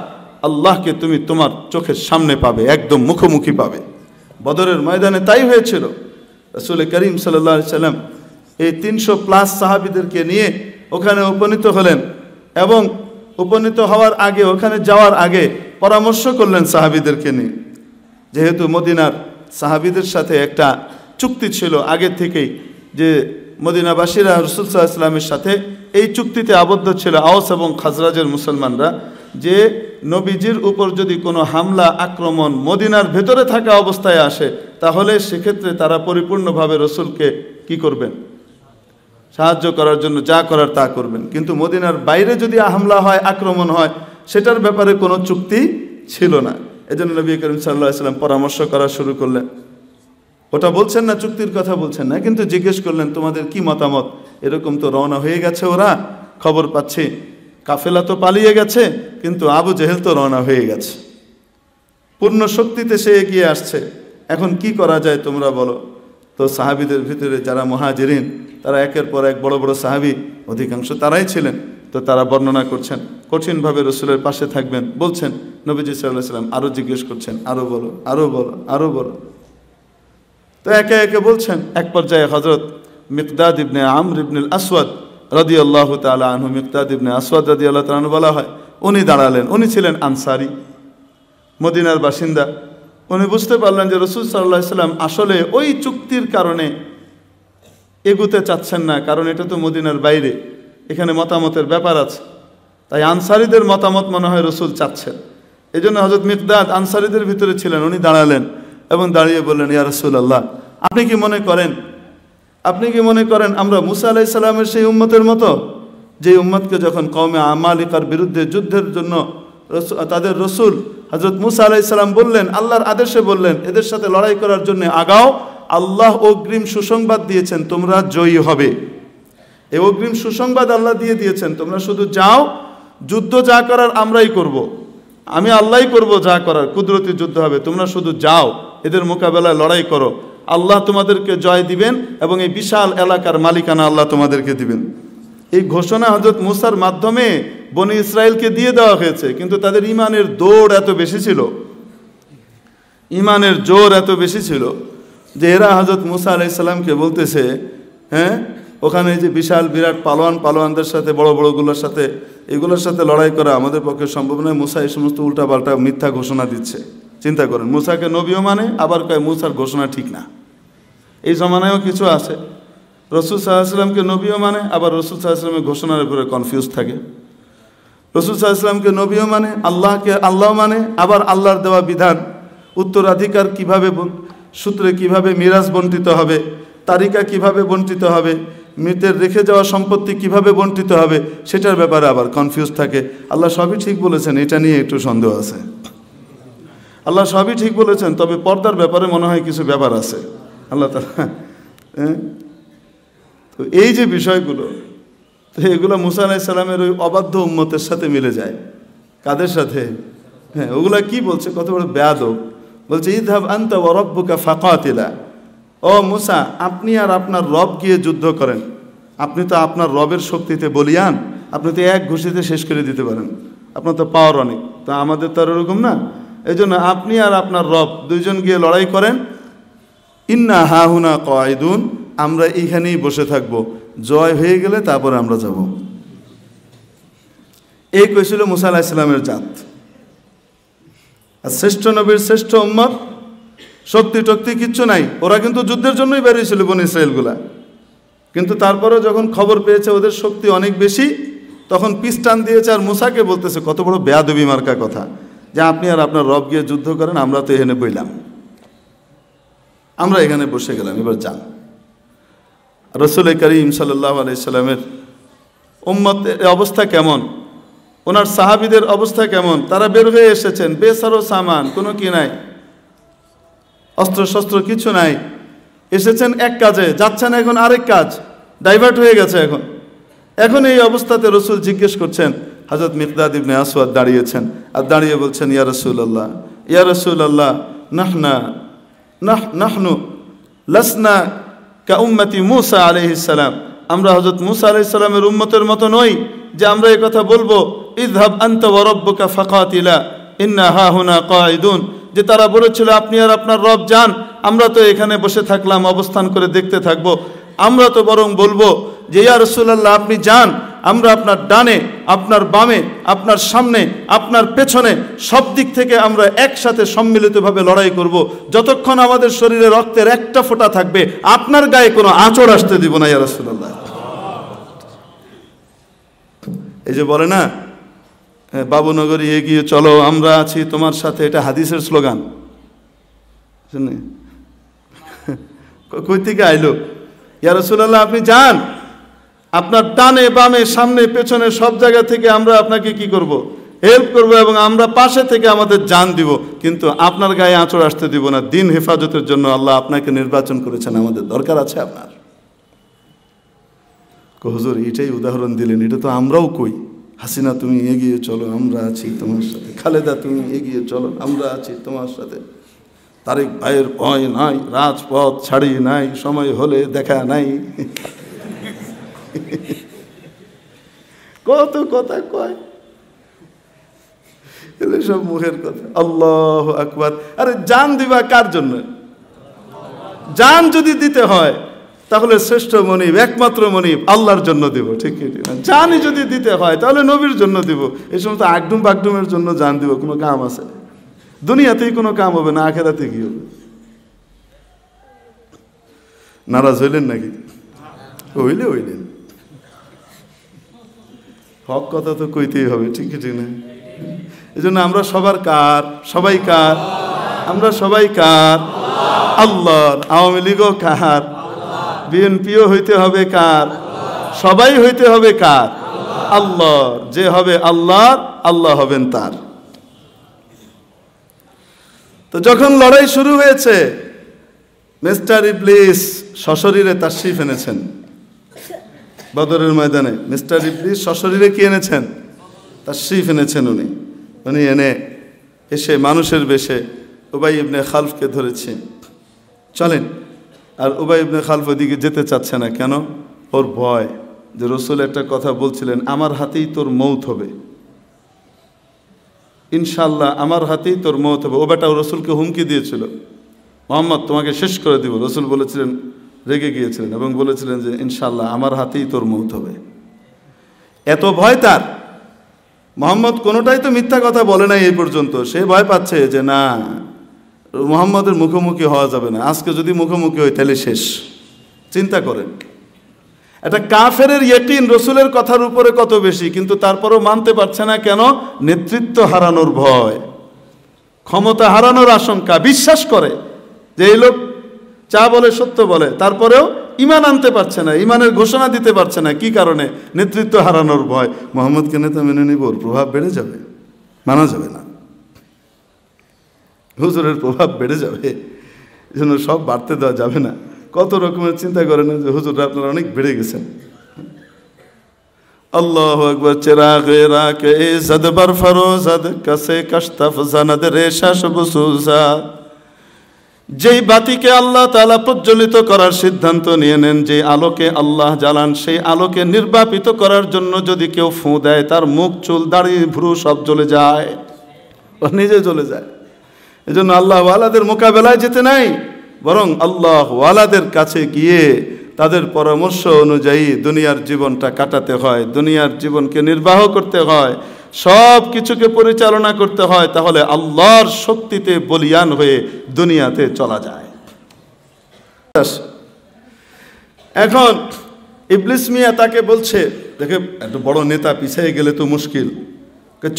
আল্লাহকে তুমি তোমার চোখের সামনে পাবে, একদম মুখোমুখি পাবে। বদরের ময়দানে তাই হয়েছিল। রাসূল করিম সাল্লাল্লাহু আলাইহি সাল্লাম এই 300+ সাহাবীদেরকে নিয়ে ওখানে উপনীত হলেন, এবং উপনীত হওয়ার আগে, ওখানে যাওয়ার আগে পরামর্শ করলেন সাহাবীদেরকে নিয়ে। যেহেতু মদিনার সাহাবীদের সাথে একটা চুক্তি ছিল আগে থেকেই, যে মদিনাবাসীরা রাসূল সাল্লাল্লাহু আলাইহি ওয়াসাল্লামের সাথে এই চুক্তিতে আবদ্ধ ছিল, আওস এবং খাজরাজের মুসলমানরা, যে নবীজির উপর যদি কোনো হামলা আক্রমণ মদিনার ভেতরে থাকা অবস্থায় আসে, তাহলে সেক্ষেত্রে তারা পরিপূর্ণভাবে রসুলকে কি করবেন, সাহায্য করার জন্য যা করার তা করবেন। কিন্তু মদিনার বাইরে যদি হামলা হয়, আক্রমণ হয়, সেটার ব্যাপারে কোনো চুক্তি ছিল না। এজন্য নবী করিম সাল্লাল্লাহু আলাইহি ওয়াসাল্লাম পরামর্শ করা শুরু করলেন। ওটা বলছেন না, চুক্তির কথা বলছেন না, কিন্তু জিজ্ঞেস করলেন তোমাদের কি মতামত? এরকম তো রওনা হয়ে গেছে, ওরা খবর পাচ্ছি, কাফেলা তো পালিয়ে গেছে, কিন্তু আবু জেহেল তো রওনা হয়ে গেছে, পূর্ণ শক্তিতে সে এগিয়ে আসছে, এখন কি করা যায় তোমরা বলো। তো সাহাবীদের ভিতরে যারা মুহাজিরিন, তারা একের পর এক বড় বড় সাহাবী, অধিকাংশ তারাই ছিলেন, তো তারা বর্ণনা করছেন, কঠিনভাবে রসুলের পাশে থাকবেন বলছেন। নবীজি সাল্লাল্লাহু আলাইহি ওয়াসাল্লাম আরও জিজ্ঞেস করছেন, আরও বলো, আরও বলো, আরও বলো। তো একে একে বলছেন। এক পর্যায়ে হযরত মিকদাদ ইবনে আমর ইবনে আসওয়াদ রাদিয়াল্লাহু তাআলা আনহু, মিকদাদ ইবনে আসওয়াদ রাদিয়াল্লাহু তাআলা আনহু বলা হয়, উনি দাঁড়ালেন। উনি ছিলেন আনসারী, মদিনার বাসিন্দা। উনি বুঝতে পারলেন যে রাসূল সাল্লাল্লাহু আলাইহি ওয়াসাল্লাম আসলে ওই চুক্তির কারণে এগুতে চাচ্ছেন না, কারণ এটা তো মদিনার বাইরে, এখানে মতামতের ব্যাপার আছে। তাই আনসারীদের মতামত মনে হয় রাসূল চাচ্ছেন। এই জন্য হযরত মিকদাদ আনসারীদের ভিতরে ছিলেন, উনি দাঁড়ালেন এবং দাঁড়িয়ে বললেন, ইয়া রাসূলুল্লাহ, আপনি কি মনে করেন আমরা মুসা আলাইহিস সালামের সেই উম্মতের মতো, যে উম্মতকে যখন কওমে আমালিকার বিরুদ্ধে যুদ্ধের জন্য তাদের রসুল হযরত মুসা আলাইহিস সালাম বললেন, আল্লাহর আদেশে বললেন, এদের সাথে লড়াই করার জন্য আগাও, আল্লাহ অগ্রিম সুসংবাদ দিয়েছেন তোমরা জয়ী হবে। এই অগ্রিম সুসংবাদ আল্লাহ দিয়ে দিয়েছেন, তোমরা শুধু যাও, যুদ্ধ যা করার আমরাই করব, আমি আল্লাহই করব, যা করার কুদরতি যুদ্ধ হবে, তোমরা শুধু যাও, এদের মোকাবেলায় লড়াই করো, আল্লাহ তোমাদেরকে জয় দিবেন এবং এই বিশাল এলাকার মালিকানা আল্লাহ তোমাদেরকে দিবেন। এই ঘোষণা হযরত মুসার মাধ্যমে বনি ইসরায়েলকে দিয়ে দেওয়া হয়েছে, কিন্তু তাদের ইমানের দৌড় এত বেশি ছিল, ইমানের জোর এত বেশি ছিল, যে এরা হযরত মুসা আলাইহিস সালামকে বলতেছে, হ্যাঁ, ওখানে যে বিশাল বিরাট পালোয়ানদের সাথে, বড় বড়গুলোর সাথে, এগুলোর সাথে লড়াই করা আমাদের পক্ষে সম্ভব নয়। মুসা এই সমস্ত উল্টাপাল্টা মিথ্যা ঘোষণা দিচ্ছে। চিন্তা করেন, মুসাকে নবীও মানে, আবার কয় মুসার ঘোষণা ঠিক না। এই জমানায়ও কিছু আছে, রাসূল সাল্লাল্লাহু আলাইহি ওয়াসাল্লামকে নবীও মানে, আবার রাসূল সাল্লাল্লাহু আলাইহি ওয়াসাল্লামের ঘোষণার উপরে কনফিউজ থাকে। রাসূল সাল্লাল্লাহু আলাইহি ওয়াসাল্লামকে নবীও মানে, আল্লাহকে আল্লাহ মানে, আবার আল্লাহর দেওয়া বিধান, উত্তরাধিকার কিভাবে, সূত্রে কিভাবে মিরাজ বণ্টিত হবে, তারিকা কিভাবে বণ্টিত হবে, মৃতের রেখে যাওয়া সম্পত্তি কিভাবে বণ্টিত হবে, সেটার ব্যাপারে আবার কনফিউজ থাকে। আল্লাহ সবই ঠিক বলেছেন, এটা নিয়ে একটু সন্দেহ আছে। আল্লাহ সবই ঠিক বলেছেন, তবে পর্দার ব্যাপারে মনে হয় কিছু ব্যাপার আছে আল্লাহ তাআলা। তো এই যে বিষয়গুলো, তো এগুলো মুসা আলাইহিস সালামের ওই অবাধ্য উম্মতের সাথে মিলে যায়। কাদের সাথে? হ্যাঁ, ওগুলা কি বলছে, কত বড় বেয়াদব। বলছে, ইযহাব আনতা ওয়া রাব্বুকা ফাকাতিলা, ও মুসা, আপনি আর আপনার রব গিয়ে যুদ্ধ করেন। আপনি তো আপনার রবের শক্তিতে বলিয়ান, আপনি তো এক ঘুষিতে শেষ করে দিতে পারেন, আপনার তো পাওয়ার অনেক, তা আমাদের তো আর ওরকম না। এই জন্য আপনি আর আপনার রব দুইজন গিয়ে লড়াই করেন, ইন্না হাহুনা কায়দুন, আমরা এইখানেই বসে থাকব, জয় হয়ে গেলে তারপরে আমরা যাব। এই কইছিল মুসা আলাইহিস সালামের জাত। আর শ্রেষ্ঠ নবীর শ্রেষ্ঠ উম্মত, শক্তি টক্তি কিচ্ছু নাই, ওরা কিন্তু যুদ্ধের জন্যই বেরিয়েছিল বনি ইসরাইলগুলা। কিন্তু তারপরে যখন খবর পেয়েছে ওদের শক্তি অনেক বেশি, তখন পিস্টান দিয়েছে আর মুসাকে বলতেছে, কত বড় বেয়াদবি মার্কা কথা, যে আপনি আর আপনার রব গিয়ে যুদ্ধ করেন, আমরা তো এখানে বইলাম, আমরা এখানে বসে গেলাম, এবার যান। রাসূল করিম সাল্লাল্লাহু আলাইহি সাল্লামের উম্মতের অবস্থা কেমন, ওনার সাহাবীদের অবস্থা কেমন, তারা বের হয়ে এসেছেন, বেসারো সামান, কোনো কি নাই, অস্ত্র শস্ত্র কিছু নাই, এসেছেন এক কাজে, যাচ্ছেন এখন আরেক কাজ, ডাইভার্ট হয়ে গেছে। এখন এই অবস্থাতে রসুল জিজ্ঞেস করছেন, হযরত মিকদাদ ইবনে আসওয়াদ দাঁড়িয়েছেন, আর দাঁড়িয়ে বলছেন, ইয়া রাসূলুল্লাহ, ইয়া রাসূলুল্লাহ, নাহনু লাসনা কা উম্মতি মূসা আলাইহিস সালাম, আমরা হযরত মূসা আলাইহিস সালামের উম্মতের মতো নই যে আমরা এই কথা বলবো, ইযহাব আনতা ওয়া রাব্বুকা ফাকাতিলা ইন্না হাহুনা কায়িদুন, যে তারা বলেছিল আপনি আর আপনার রব যান, আমরা তো এখানে বসে থাকলাম, অবস্থান করে দেখতে থাকবো। আমরা তো বরং বলবো যে ইয়া রাসূলুল্লাহ, আপনি যান, আমরা আপনার ডানে, আপনার বামে, আপনার সামনে, আপনার পেছনে, সব দিক থেকে আমরা একসাথে সম্মিলিতভাবে লড়াই করব, যতক্ষণ আমাদের শরীরে রক্তের একটা ফোঁটা থাকবে আপনার গায়ে কোনো আঁচড় আসতে দিব না ইয়া রাসূলুল্লাহ। এই যে বলে না, বাবুনগরী এগিয়ে চলো, আমরা আছি তোমার সাথে, এটা হাদিসের স্লোগান। কই থেকে আইলো? ইয়া রাসূলুল্লাহ, আপনি যান, আপনার ডানে বামে সামনে পেছনে সব জায়গা থেকে আমরা আপনাকে কি করব, হেল্প করব, এবং আমরা পাশে থেকে আমাদের জান দিব, কিন্তু আপনার গায়ে আঁচড় আসতে দিব না। দিন হেফাজতের জন্য আল্লাহ আপনাকে নির্বাচন করেছেন, আমাদের দরকার আছে আপনার। হুজুর এটাই উদাহরণ দিলেন, এটা তো আমরাও কই, হাসিনা তুমি এগিয়ে চলো, আমরা আছি তোমার সাথে, খালেদা তুমি এগিয়ে চলো, আমরা আছি তোমার সাথে, তারেক ভাইয়ের ভয় নাই, রাজপথ ছাড়ি নাই, সময় হলে দেখা নাই, কত কথা কয়, এগুলো সব মুখের কথা। আল্লাহু আকবার। আরে জান দিবা কার জন্য? জান যদি দিতে হয় তাহলে শ্রেষ্ঠ মনিব, একমাত্র মনিব আল্লাহর জন্য দিব, ঠিক না? জানই যদি দিতে হয় তাহলে নবীর জন্য দিব। এই সমস্ত আগডুম বাগডুমের জন্য জান দিব কোনো কাম আছে? দুনিয়াতেই কোনো কাম হবে না, আখেরাতে কি হবে? নারাজ হইলেন নাকি? হইলেন, হক কথা তো কইতেই হবে, ঠিক না? এই জন্য আমরা সবার কার, সবাই কার, আমরা সবাই কার? আল্লাহর। আওয়ামী লীগও কার, বিএনপিও হইতে হবে কার, সবাই হইতে হবে কার? আল্লাহর। যে হবে আল্লাহর, আল্লাহ হবেন তার। তো যখন লড়াই শুরু হয়েছে, মিস্টার ইবলিস সশরীরে তাশরীফ এনেছেন বদরের ময়দানে। মিস্টার ইবলিস সশরীরে কি এনেছেন? তাশরীফ এনেছেন। উনি এনে এসে মানুষের বেশে উবাই ইবনে খালফকে ধরেছে, চলেন। আর উবাই ইবনে খালফ ওদিকে যেতে চাচ্ছে না। কেন? ওর ভয় যে রসুল একটা কথা বলছিলেন, আমার হাতেই তোর মৌত হবে, ইনশাল্লাহ আমার হাতেই তোর মৌত হবে। ও বেটা রসুলকে হুমকি দিয়েছিল, মোহাম্মদ তোমাকে শেষ করে দিব। রসুল বলেছিলেন, রেগে গিয়েছিলেন এবং বলেছিলেন যে ইনশাল্লাহ আমার হাতেই তোর মৌত হবে। এত ভয় তার। মোহাম্মদ কোনোটাই তো মিথ্যা কথা বলে নাই এই পর্যন্ত। সে ভয় পাচ্ছে যে না, মুহাম্মদের মুখোমুখি হওয়া যাবে না, আজকে যদি মুখোমুখি হয় তাহলে শেষ। চিন্তা করেন, একটা কাফেরের ইয়কিন রসুলের কথার উপরে কত বেশি, কিন্তু তারপরেও মানতে পারছে না। কেন? নেতৃত্ব হারানোর ভয়, ক্ষমতা হারানোর আশঙ্কা। বিশ্বাস করে যে এই লোক যা বলে সত্য বলে, তারপরেও ঈমান আনতে পারছে না, ঈমানের ঘোষণা দিতে পারছে না। কি কারণে? নেতৃত্ব হারানোর ভয়। মুহাম্মদকে নেতা মেনে নিব, ওর প্রভাব বেড়ে যাবে, মানা যাবে না, হুজুরের প্রভাব বেড়ে যাবে, এই জন্য সব বাড়তে দেওয়া যাবে না। কত রকমের চিন্তা করে না যে হুজুররা আপনারা অনেক বেড়ে গেছেন। আল্লাহু আকবার। চেরাগে রাকে জাদ বার ফরোজাদ কাছে কাশতাফ জানাদ রেশা সবসুজা। যেই বাতিকে আল্লাহ তাআলা প্রজ্বলিত করার সিদ্ধান্ত নিয়ে নেন, যে আলোকে আল্লাহ জ্বালান, সেই আলোকে নির্বাপিত করার জন্য যদি কেউ ফু দেয়, তার মুখ চুল দাড়ি ভ্রু সব জ্বলে যায়, ও নিজে জ্বলে যায়। এই জন্য আল্লাহ ওয়ালাদের মোকাবেলায় যেতে নাই, বরং আল্লাহ ওয়ালাদের কাছে গিয়ে তাদের পরামর্শ অনুযায়ী দুনিয়ার জীবনটা কাটাতে হয়, দুনিয়ার জীবনকে নির্বাহ করতে হয়, সব কিছুকে পরিচালনা করতে হয়, তাহলে আল্লাহর শক্তিতে বলিয়ান হয়ে দুনিয়াতে চলা যায়। এখন ইবলিস মিয়া তাকে বলছে, দেখে একটা বড় নেতা পিছিয়ে গেলে তো মুশকিল,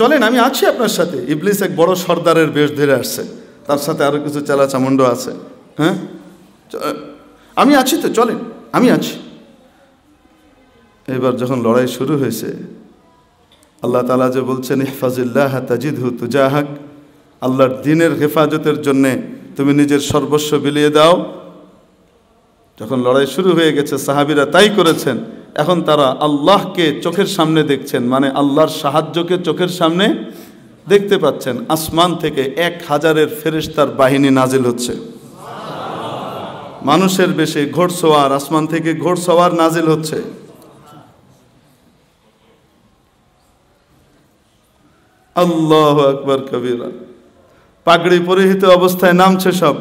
চলেন আমি আছি আপনার সাথে। ইবলিস এক বড় সর্দারের বেশ ধরে আসছে, তার সাথে আরো কিছু চেলা চামুন্ড আছে। হ্যাঁ, আমি আছি তো, চলেন আমি আছি। এবার যখন লড়াই শুরু হয়েছে, আল্লাহ তাআলা যে বলছেন ইহফাজিল্লাহ তাজিদহু তুজাহাক, আল্লাহর দ্বীনের হেফাজতের জন্যে তুমি নিজের সর্বস্ব বিলিয়ে দাও। যখন লড়াই শুরু হয়ে গেছে, সাহাবীরা তাই করেছেন। এখন তারা আল্লাহকে চোখের সামনে দেখছেন, মানে আল্লাহর সাহায্যকে চোখের সামনে দেখতে পাচ্ছেন। আসমান থেকে 1000 ফেরেশতার বাহিনী নাজিল হচ্ছে, মানুষের বেশে ঘোড়সওয়ার, আসমান থেকে ঘোড়সওয়ার নাজিল হচ্ছে। আল্লাহু আকবার কবীরা, পাগড়ি পরিহিত অবস্থায় নামছে সব।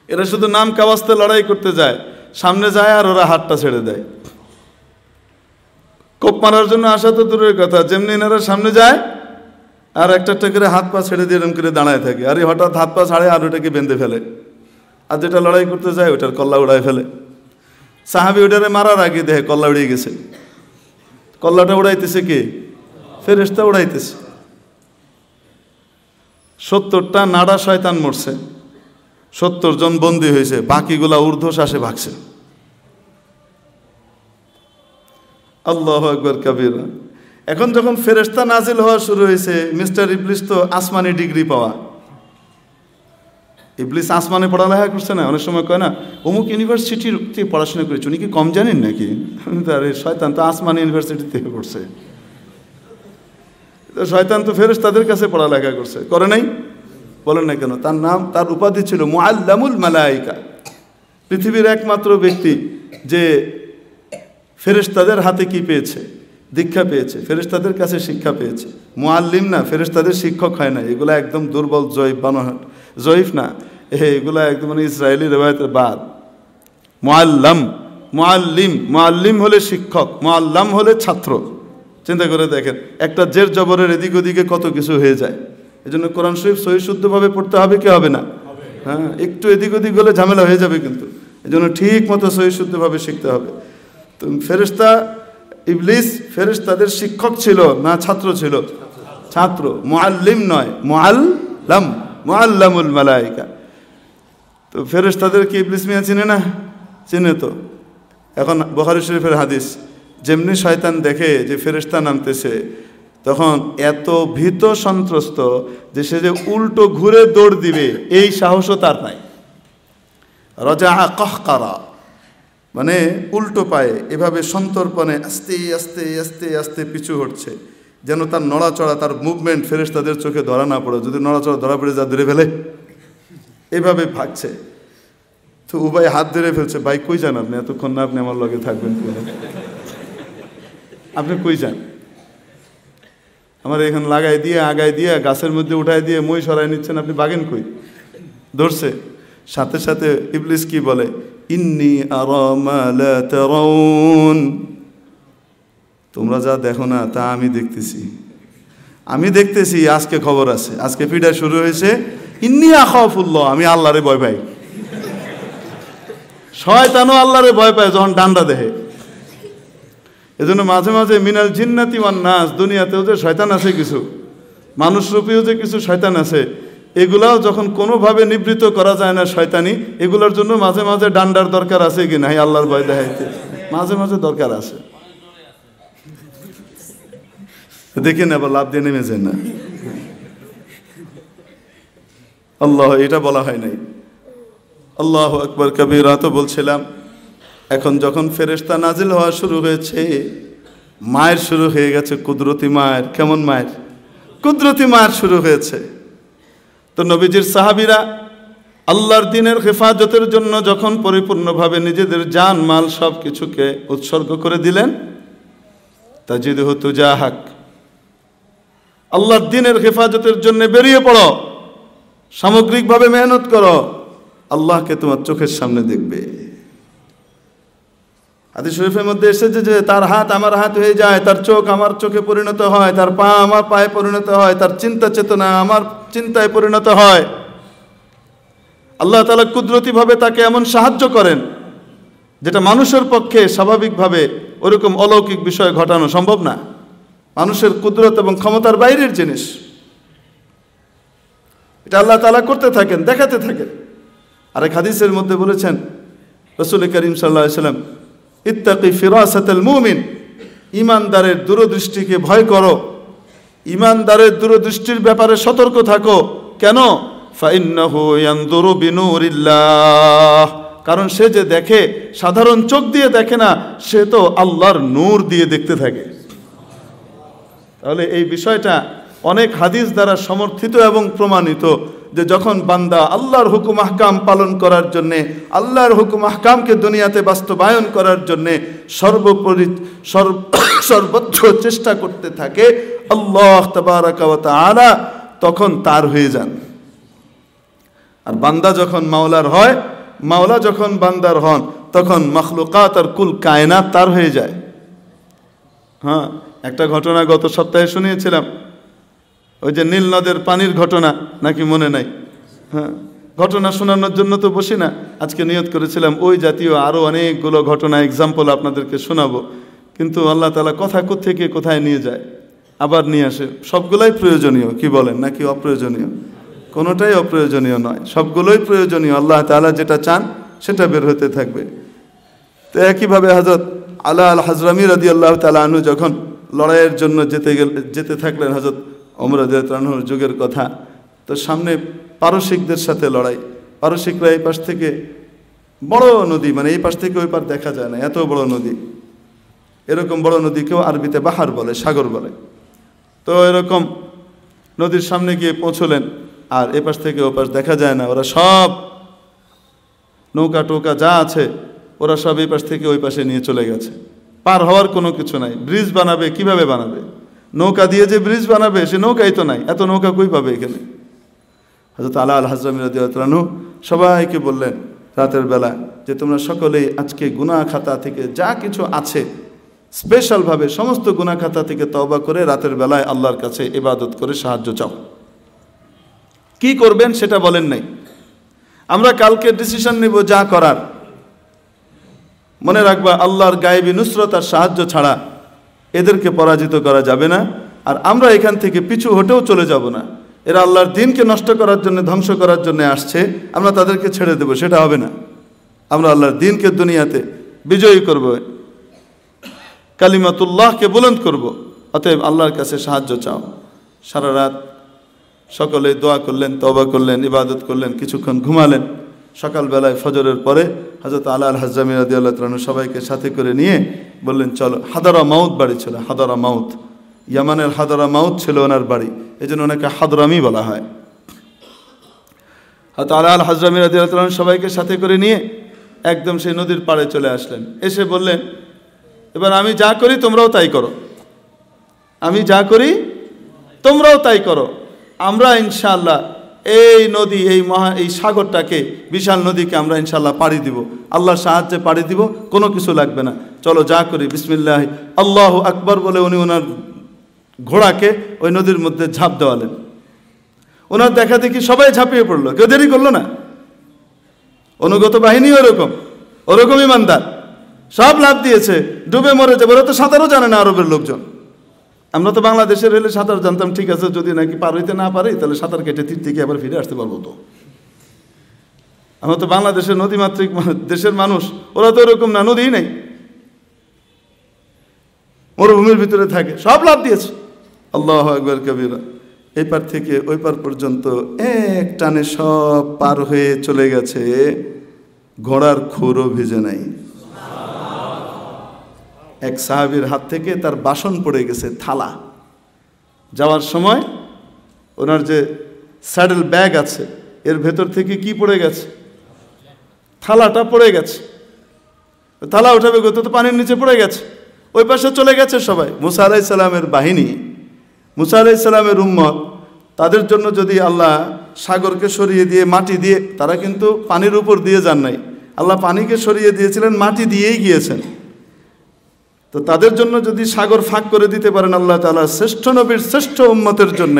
এরা শুধু নাম কাওয়াস্তে লড়াই করতে যায়, সামনে যায় আর ওরা হাতটা ছেড়ে দেয়। কোপ মারার জন্য আসা তো দূরের কথা, যেমনি এনারা সামনে যায় আর একটা একটা করে হাত পা ছেড়ে দিয়ে এরকম করে দাঁড়ায় থাকে। আর হঠাৎ হাত পা ছাড়ে আর ওটাকে বেঁধে ফেলে, আর যেটা লড়াই করতে যায় ওটার কল্লা উড়ায় ফেলে। সাহাবী ওটারে মারার আগে দেখে কল্লা উড়িয়ে গেছে। কল্লাটা উড়াইতেছে কে? ফেরেশতা উড়াইতেছে। 70টা নাড়া শয়তান মরছে, 70 জন বন্দী হয়েছে, বাকিগুলা ঊর্ধ্বশ্বাসে ভাগছে। আল্লাহু আকবার কবীরা। এখন যখন ফেরেশতা নাজিল হওয়া শুরু হয়েছে, মিস্টার ইবলিস তো আসমানি ডিগ্রি পাওয়া। ইবলিস আসমানে পড়ালেখা করছে না, অনেক সময় কয় না অমুক ইউনিভার্সিটিতে পড়াশোনা করেছে, উনি কি কম জানেন নাকি? আরে শয়তান তো আসমানি ইউনিভার্সিটি থেকে পড়ছে। শয়তান তো ফেরেশতাদের কাছে পড়ালেখা করছে, করে নাই? বলেন না কেন? তার নাম, তার উপাধি ছিল মুআল্লামুল মালায়েকা। পৃথিবীর একমাত্র ব্যক্তি যে ফেরেশতাদের হাতে কি পেয়েছে? দীক্ষা পেয়েছে, ফেরেশতাদের কাছে শিক্ষা পেয়েছে। মুআল্লিম না, ফেরেশতাদের শিক্ষক হয় না। এগুলা একদম দুর্বল জয়ীফ বানোহাট, জয়ীফ না, এগুলা একদম মানে ইসরায়েলি রেওয়ায়েতের বাদ। মুআল্লাম, মুআল্লিম, মুআল্লিম হলে শিক্ষক, মুআল্লাম হলে ছাত্র। চিন্তা করে দেখেন, একটা জের জবরের এদিক ওদিকে কত কিছু হয়ে যায়। এই জন্য কোরআন শরীফ সহি শুদ্ধভাবে পড়তে হবে কি হবে না? হ্যাঁ, একটু এদিক ওদিক হলে ঝামেলা হয়ে যাবে, কিন্তু এই জন্য ঠিক মতো সহি শুদ্ধভাবে শিখতে হবে। তো ফেরেশতা ইবলিস ফেরেশতাদের শিক্ষক ছিল না ছাত্র ছিল? ছাত্র, মুআল্লিম নয়, মুআল্লাম, মুআল্লামুল মালায়েকা। তো ফেরেশতাদের কি ইবলিস মিয়া চিনে না? চিনে তো। এখন বুখারী শরীফের হাদিস, যেমনি শয়তান দেখে যে ফেরেশতা নামতেছে, তখন এত ভীত সন্ত্রস্ত যে সে যে উল্টো ঘুরে দৌড় দিবে এই সাহসও তার নাই। রাজা কাহকারা, মানে উল্টো পায়ে এভাবে সন্তর্পণে আস্তে আস্তে আস্তে আস্তে পিছু হটছে, যেন তার নড়াচড়া, তার মুভমেন্ট ফেরেশতাদের চোখে ধরা না পড়ে। যদি নড়াচড়া ধরা পড়ে যা ধরে ফেলে, এভাবে ভাগছে। তো উভয় হাত ধরে ফেলছে, ভাই কই যান আপনি? এতক্ষণ না আপনি আমার লগে থাকবেন, আপনি কই যান? আমার এখানে লাগাই দিয়ে আগায় দিয়ে গাছের মধ্যে উঠাই দিয়ে মই সরাই নিচ্ছেন, আপনি বাগেন কই? ধরছে। সাথে সাথে ইবলিস কি বলে? ইন্নী আরা মা লা তারাউন, তোমরা যা দেখো না তা আমি দেখতেছি, আমি দেখতেছি। আজকে খবর আছে, আজকে পিড়া শুরু হয়েছে। ইন্নী আখাফুল্লাহ, আমি আল্লাহরে ভয় পাই। শয়তানও আল্লাহরে ভয় পায় যখন ডান্ডা দেখে। এজন্য মাঝে মাঝে মিনাল জিন্নাতি ওয়ান নাস, দুনিয়াতেও যে শয়তান আছে কিছু, মানুষরূপীও যে কিছু শয়তান আছে, এগুলাও যখন কোনোভাবে নিবৃত্ত করা যায় না শয়তানি, এগুলোর জন্য মাঝে মাঝে ডান্ডার দরকার আছে কি না? আল্লাহর ভয় দেখাইতে মাঝে মাঝে দরকার আছে। দেখেন আবার লাভ দিয়ে নেমে যায় না। আল্লাহ, এটা বলা হয় নাই। আল্লাহু আকবার কবীরা। তো বলছিলাম, এখন যখন ফেরেশতা নাজিল হওয়া শুরু হয়েছে, মায়ের শুরু হয়ে গেছে, কুদরতি মায়ের। কেমন মায়ের? কুদরতি মায়ের শুরু হয়েছে। তো নবীজির সাহাবীরা আল্লাহর দ্বীনের হেফাজতের জন্য যখন পরিপূর্ণভাবে নিজেদের জান মাল সব কিছুকে উৎসর্গ করে দিলেন, তাজিদহু তুজাহাক, আল্লাহর দ্বীনের হেফাজতের জন্য বেরিয়ে পড়ো, সামগ্রিকভাবে মেহনত করো, আল্লাহকে তোমার চোখের সামনে দেখবে। হাদিস শরীফের মধ্যে এসেছে যে তার হাত আমার হাত হয়ে যায়, তার চোখ আমার চোখে পরিণত হয়, তার পা আমার পায়ে পরিণত হয়, তার চিন্তা চেতনা আমার চিন্তায় পরিণত হয়। আল্লাহ তাআলা কুদরতিভাবে তাকে এমন সাহায্য করেন যেটা মানুষের পক্ষে স্বাভাবিকভাবে ওরকম অলৌকিক বিষয় ঘটানো সম্ভব না। মানুষের কুদরত এবং ক্ষমতার বাইরের জিনিস এটা আল্লাহ তাআলা করতে থাকেন, দেখাতে থাকেন। আরেক হাদিসের মধ্যে বলেছেন রাসূল করিম সাল্লাল্লাহু আলাইহি ওয়াসাল্লাম, ইত্তাকি ফিরাসাতাল মুমিন, ঈমানদারের দূরদৃষ্টিকে ভয় করো, ঈমানদারের দূরদৃষ্টির ব্যাপারে সতর্ক থাকো। কেন? ফাইন্নাহু ইয়ানজুরু বিনূরিল্লাহ, কারণ সে যে দেখে সাধারণ চোখ দিয়ে দেখে না, সে তো আল্লাহর নূর দিয়ে দেখতে থাকে। তাহলে এই বিষয়টা অনেক হাদিস দ্বারা সমর্থিত এবং প্রমাণিত যে যখন বান্দা আল্লাহর হুকুম আহকাম পালন করার জন্যে, আল্লাহর হুকুম আহকামকে দুনিয়াতে বাস্তবায়ন করার জন্যে সর্বোচ্চ চেষ্টা করতে থাকে, আল্লাহ তাবারাকা ওয়া তাআলা তখন তার হয়ে যান। আর বান্দা যখন মাওলার হয়, মাওলা যখন বান্দার হন, তখন মখলুকাত আর কুল কায়নাত তার হয়ে যায়। হ্যাঁ, একটা ঘটনা গত সপ্তাহে শুনিয়েছিলাম, ওই যে নীল নদের পানির ঘটনা, নাকি মনে নাই? হ্যাঁ, ঘটনা শোনানোর জন্য তো বসি না, আজকে নিয়ত করেছিলাম ওই জাতীয় আরও অনেকগুলো ঘটনা এক্সাম্পল আপনাদেরকে শোনাবো, কিন্তু আল্লাহ তাআলা কথা কোত্থেকে কোথায় নিয়ে যায়, আবার নিয়ে আসে। সবগুলোই প্রয়োজনীয়, কি বলেন, নাকি অপ্রয়োজনীয়? কোনোটাই অপ্রয়োজনীয় নয়, সবগুলোই প্রয়োজনীয়। আল্লাহ তাআলা যেটা চান সেটা বের হতে থাকবে। তো একইভাবে হযরত আলা আল হাজরামি রাদিয়াল্লাহু তাআলা আনহু যখন লড়াইয়ের জন্য যেতে থাকলেন, হযরত ওমর রাদিয়াল্লাহু আনহুর যুগের কথা, তো সামনে পারসিকদের সাথে লড়াই। পারসিকরা এই পাশ থেকে বড় নদী, মানে এই পাশ থেকে ওই পার দেখা যায় না, এত বড় নদী। এরকম বড় নদীকেও আরবিতে বাহার বলে, সাগর বলে। তো এরকম নদীর সামনে গিয়ে পৌঁছলেন, আর এ পাশ থেকে ও পাশ দেখা যায় না। ওরা সব নৌকা টোকা যা আছে ওরা সব এই পাশ থেকে ওই পাশে নিয়ে চলে গেছে। পার হওয়ার কোনো কিছু নাই। ব্রিজ বানাবে, কিভাবে বানাবে? নৌকা দিয়ে যে ব্রিজ বানাবে সে নৌকাই তো নাই, এত নৌকা কই পাবে এখানে? হযরত আলা আল হাজরামি রাদিয়াল্লাহু আনহু সবাইকে বললেন রাতের বেলা যে তোমরা সকলেই আজকে গুনাহ খাতা থেকে যা কিছু আছে স্পেশালভাবে সমস্ত গুনাহ খাতা থেকে তওবা করে রাতের বেলায় আল্লাহর কাছে ইবাদত করে সাহায্য চাও। কি করবেন সেটা বলেন নাই। আমরা কালকে ডিসিশন নিব যা করার। মনে রাখবা, আল্লাহর গায়েবী নুসরত আর সাহায্য ছাড়া এদেরকে পরাজিত করা যাবে না। আর আমরা এখান থেকে পিছু হটেও চলে যাব না। এরা আল্লাহর দ্বীনকে নষ্ট করার জন্য, ধ্বংস করার জন্য আসছে, আমরা তাদেরকে ছেড়ে দেব, সেটা হবে না। আমরা আল্লাহর দ্বীনকে দুনিয়াতে বিজয়ী করব, কালিমাতুল্লাহকে বুলন্দ করব। অতএব আল্লাহর কাছে সাহায্য চাও। সারা রাত সকলে দোয়া করলেন, তওবা করলেন, ইবাদত করলেন, কিছুক্ষণ ঘুমালেন। সকালবেলায় ফজরের পরে হযরত আলা আল হাজরামি রাদিয়াল্লাহু তাআলা সবাইকে সাথে করে নিয়ে বললেন চলো। হাদারা মাউত বাড়ি ছিল, হাদারা মাউত, ইয়ামানের হাদারা মাউত ছিল ওনার বাড়ি, এই জন্য ওনাকে হাদরামি বলা হয়। হযরত আলা আল হাজরামি রাদিয়াল্লাহু তাআলা সবাইকে সাথে করে নিয়ে একদম সেই নদীর পাড়ে চলে আসলেন। এসে বললেন, এবার আমি যা করি তোমরাও তাই করো, আমি যা করি তোমরাও তাই করো। আমরা ইনশাআল্লাহ এই নদী, এই সাগরটাকে, বিশাল নদীকে আমরা ইনশাআল্লাহ পাড়ি দিব, আল্লাহর সাহায্যে পাড়ি দিব, কোনো কিছু লাগবে না, চলো যা করি। বিসমিল্লাহ আল্লাহু আকবার বলে উনি ওনার ঘোড়াকে ওই নদীর মধ্যে ঝাঁপ দেওয়ালেন। ওনার দেখা দেখি সবাই ঝাঁপিয়ে পড়লো, কেউ দেরি করলো না। অনুগত বাহিনী ওরকম ইমানদার, সব লাভ দিয়েছে, ডুবে মরে যাবে। ওরা তো সাঁতারও জানে না আরবের লোকজন। আমরা তো বাংলাদেশের রেলে সাঁতার জানতাম, ঠিক আছে, যদি নাকি পার হইতে না পারি তাহলে সাঁতার কেটে তীর থেকে আবার ফিরে আসতে পারবো। তো আমরা তো বাংলাদেশের নদীমাতৃক দেশের মানুষ, ওরা তো এরকম না, নদীই নেই, মরুভূমির ভিতরে থাকে, সব লাভ দিয়েছে। আল্লাহু আকবার কবীরা। এই পার থেকে ওই পার পর্যন্ত এক টানে সব পার হয়ে চলে গেছে, ঘোড়ার খুরও ভিজে নাই। এক সাহাবীর হাত থেকে তার বাসন পড়ে গেছে, থালা। যাওয়ার সময় ওনার যে স্যাডেল ব্যাগ আছে এর ভেতর থেকে কি পড়ে গেছে? থালাটা পড়ে গেছে। থালা উঠাবে গো, তো পানির নিচে পড়ে গেছে। ওই পাশে চলে গেছে সবাই। মুসা আলাইহিস সালামের বাহিনী, মুসা আলাইহিস সালামের উম্মত তাদের জন্য যদি আল্লাহ সাগরকে সরিয়ে দিয়ে মাটি দিয়ে, তারা কিন্তু পানির উপর দিয়ে যান নাই, আল্লাহ পানিকে সরিয়ে দিয়েছিলেন, মাটি দিয়েই গিয়েছেন। তো তাদের জন্য যদি সাগর ফাঁক করে দিতে পারেন আল্লাহ তাআলা, শ্রেষ্ঠ নবীর শ্রেষ্ঠ উম্মতের জন্য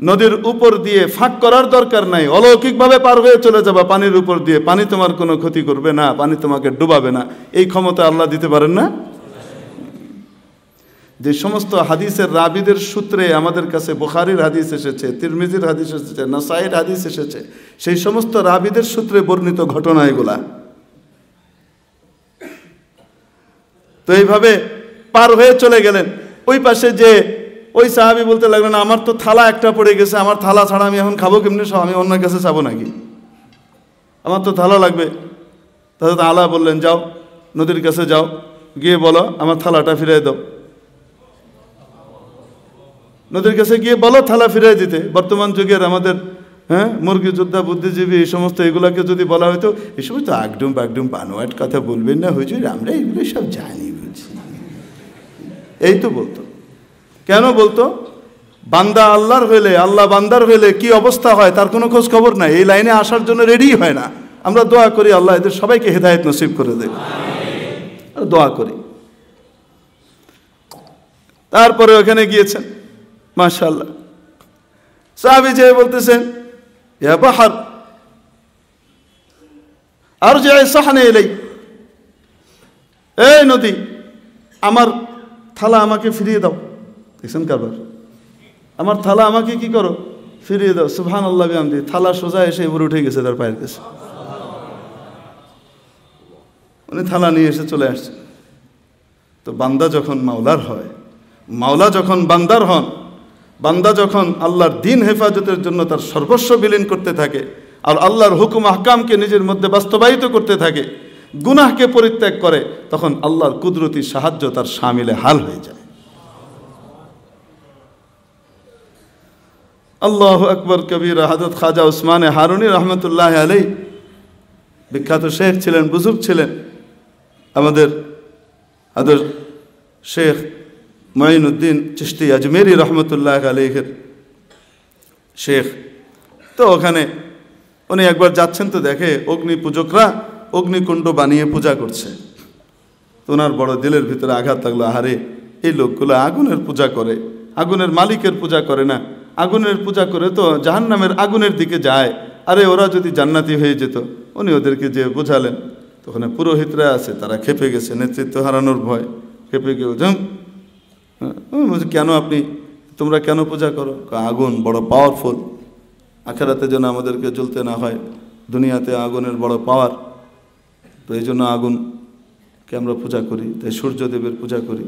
নদীর উপর দিয়ে ফাঁক করার দরকার নাই, অলৌকিকভাবে পার হয়ে চলে যাবা পানির উপর দিয়ে, পানি তোমার কোনো ক্ষতি করবে না, পানি তোমাকে ডুবাবে না, এই ক্ষমতা আল্লাহ দিতে পারেন না? যে সমস্ত হাদিসের রাবিদের সূত্রে আমাদের কাছে বুখারীর হাদিস এসেছে, তিরমিজির হাদিস এসেছে, নাসাইর হাদিস এসেছে, সেই সমস্ত রাবিদের সূত্রে বর্ণিত ঘটনা এগুলা। তো এইভাবে পার হয়ে চলে গেলেন। ওই পাশে যে ওই সাহাবী বলতে লাগলেন, আমার তো থালা একটা পড়ে গেছে, আমার থালা ছাড়া আমি এখন খাবো কেমনি, আমি অন্যের কাছে যাবো নাকি, আমার তো থালা লাগবে। তাহলে আল্লাহ বললেন, যাও নদীর কাছে যাও, গিয়ে বলো আমার থালাটা ফিরিয়ে দাও। নদীর কাছে গিয়ে বলো থালা ফিরিয়ে দিতে। বর্তমান যুগের আমাদের মুরগি যোদ্ধা বুদ্ধিজীবী এই সমস্ত এগুলাকে যদি বলা হয়তো, এই সমস্ত আগডুম বাগডুম বানোয়াট কথা বলবেন না হুজুর, আমরা এগুলো সব জানি বুঝি, এই তো বলতো। কেন বলতো? বান্দা আল্লাহর হইলে, আল্লাহ বান্দার হইলে কি অবস্থা হয় তার কোনো খোঁজ খবর নাই, এই লাইনে আসার জন্য রেডি হয় না। আমরা দোয়া করি আল্লাহ এদের সবাইকে হেদায়েত নসিব করে দেবে, দোয়া করি। তারপরে ওখানে গিয়েছেন, মাশাআল্লাহ, সাহাবী যে বলতেছেন, ইয়া বাহর আরজিই সাহনে ইলাই, এই নদী আমার থালা আমাকে ফিরিয়ে দাও। দেখছেন কারবার, আমার থালা আমাকে কি করো, ফিরিয়ে দাও। সুবহানাল্লাহ বিহামদি, থালা সোজা এসে উপরে উঠে গেছে তার পায়ের কাছে, উনি থালা নিয়ে এসে চলে আসছে। তো বান্দা যখন মাওলার হয়, মাওলা যখন বান্দার হন, বান্দা যখন আল্লাহর দিন হেফাজতের জন্য তার সর্বস্ব বিলীন করতে থাকে আর আল্লাহর হুকুম আহকামকে নিজের মধ্যে বাস্তবায়িত করতে থাকে, গুনাহকে পরিত্যাগ করে, তখন আল্লাহর কুদরতি সাহায্য তার শামিলে হাল হয়ে যায়। আল্লাহু আকবার কবীরা। হযরত খাজা উসমানে হারুনি রহমতুল্লাহ আলাইহি বিখ্যাত শেখ ছিলেন, বুজুর্গ ছিলেন, আমাদের শেখ মুঈনুদ্দিন চিশতি আজমেরি রহমতুল্লাহ আলাইহির শেখ। তো ওখানে উনি একবার যাচ্ছেন, তো দেখে অগ্নি পূজকরা অগ্নিকুণ্ড বানিয়ে পূজা করছে। তো ওনার বড় দিলের ভিতরে আঘাত লাগলো, আহারে এই লোকগুলো আগুনের পূজা করে, আগুনের মালিকের পূজা করে না, আগুনের পূজা করে তো জাহান্নামের আগুনের দিকে যায়, আরে ওরা যদি জান্নাতি হয়ে যেত। উনি ওদেরকে যে বোঝালেন, তখন পুরোহিতরা আছে, তারা খেপে গেছে, নেতৃত্ব হারানোর ভয় খেপে গিয়ে কেন তোমরা কেন পূজা করো? আগুন বড় পাওয়ারফুল, আখেরাতে যেন আমাদেরকে জ্বলতে না হয়, দুনিয়াতে আগুনের বড় পাওয়ার, তো এই জন্য আগুনকে আমরা পূজা করি, তাই সূর্যদেবের পূজা করি।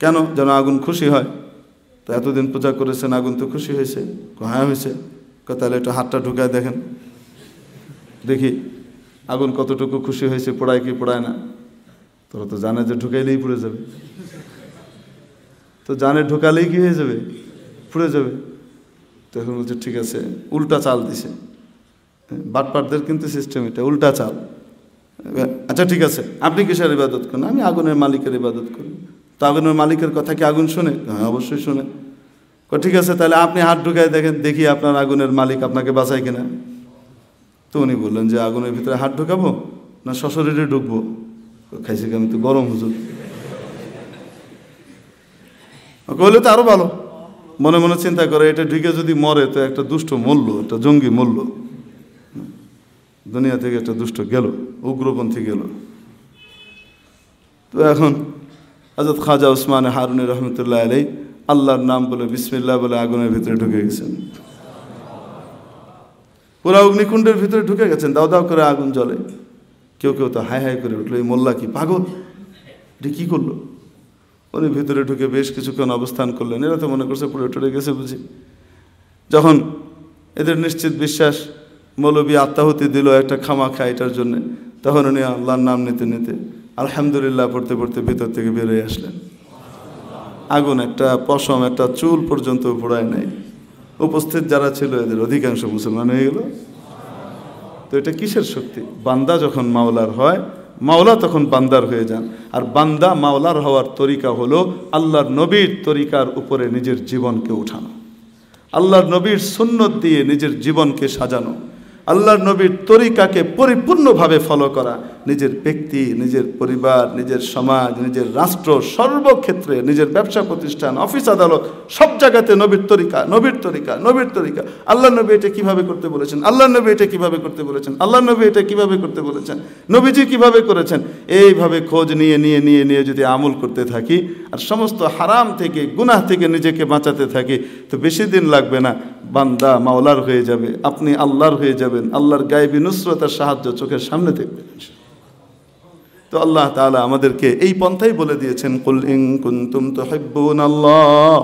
কেন? যেন আগুন খুশি হয়। তো এতদিন পূজা করেছেন, আগুন তো খুশি হয়েছে। হ্যাঁ হয়েছে। তাহলে একটু হাতটা ঢুকায় দেখেন, দেখি আগুন কতটুকু খুশি হয়েছে, পোড়ায় কি পোড়ায় না। তোরা তো জানে যে ঢুকাইলেই পুড়ে যাবে, তো জানে ঢুকালেই কি হয়ে যাবে, পুড়ে যাবে। তখন বলছে ঠিক আছে, উল্টা চাল দিছে। বাটপাটদের কিন্তু সিস্টেম এটা, উল্টা চাল। আচ্ছা ঠিক আছে, আপনি কিসের ইবাদত করেন? আমি আগুনের মালিকের ইবাদত করি। তো আগুনের মালিকের কথা কি আগুন শোনে? হ্যাঁ অবশ্যই শোনে। ঠিক আছে, তাহলে আপনি হাত ঢুকায় দেখেন, দেখি আপনার আগুনের মালিক আপনাকে বাঁচায় কিনা। তো উনি বললেন যে আগুনের ভিতরে হাত ঢুকাবো না সশরীরে ঢুকবো? খাইছে কি, আমি তো গরম হুজুর। কইলে তো আরো ভালো। মনে মনে চিন্তা করে, এটা ঢুকে যদি মরে তো একটা দুষ্ট মরল, একটা জঙ্গি মরল, দুনিয়া থেকে একটা দুষ্ট গেল, উগ্রপন্থী গেল। তো এখন হযরত খাজা উসমানে হারুনি রহমতুল্লাহ আলাইহি আল্লাহর নাম বলে বিসমিল্লাহ বলে আগুনের ভিতরে ঢুকে গেছেন, পুরা অগ্নিকুণ্ডের ভিতরে ঢুকে গেছেন। দাও দাও করে আগুন জ্বলে। কেউ কেউ তো হাই হাই করে উঠলো, এই মোল্লা কি পাগল, এটা কী করলো? উনি ভিতরে ঢুকে বেশ কিছুক্ষণ অবস্থান করলেন। এরা তো মনে করছে পুরো টরে গেছে বুঝি। যখন এদের নিশ্চিত বিশ্বাস মৌলবী আত্মাহুতি দিল একটা খামাখা এটার জন্যে, তখন উনি আল্লাহর নাম নিতে নিতে আলহামদুলিল্লাহ পড়তে পড়তে ভিতর থেকে বেরোয় আসলেন। আগুন একটা পশম, একটা চুল পর্যন্ত পোড়ায় নাই। উপস্থিত যারা ছিল এদের অধিকাংশ মুসলমান হয়ে গেল। তো এটা কিসের শক্তি? বান্দা যখন মাওলার হয়, মাওলা তখন বান্দার হয়ে যান। আর বান্দা মাওলার হওয়ার তরিকা হলো আল্লাহর নবীর তরিকার উপরে নিজের জীবনকে উঠানো, আল্লাহর নবীর সুন্নত দিয়ে নিজের জীবনকে সাজানো, আল্লাহর নবীর তরিকাকে পরিপূর্ণভাবে ফলো করা, নিজের ব্যক্তি, নিজের পরিবার, নিজের সমাজ, নিজের রাষ্ট্র, সর্বক্ষেত্রে, নিজের ব্যবসা প্রতিষ্ঠান, অফিস আদালত, সব জায়গাতে নবীর তরিকা, নবীর তরিকা, নবীর তরিকা। আল্লাহর নবী এটা কিভাবে করতে বলেছেন, আল্লাহর নবী এটা কিভাবে করতে বলেছেন, আল্লাহর নবী এটা কিভাবে করতে বলেছেন, নবীজি কিভাবে করেছেন, এইভাবে খোঁজ নিয়ে নিয়ে নিয়ে নিয়ে যদি আমল করতে থাকি আর সমস্ত হারাম থেকে, গুনাহ থেকে নিজেকে বাঁচাতে থাকি, তো বেশি দিন লাগবে না, বান্দা মাওলার হয়ে যাবে, আপনি আল্লাহর হয়ে যাবেন, আল্লাহর গায়েবী নুসরতের সাহায্য চোখের সামনে দেখবেন। তো আল্লাহ তাআলা আমাদেরকে এই পন্থাই বলে দিয়েছেন, কুল ইন কুনতুম তুহিব্বুনাল্লাহ,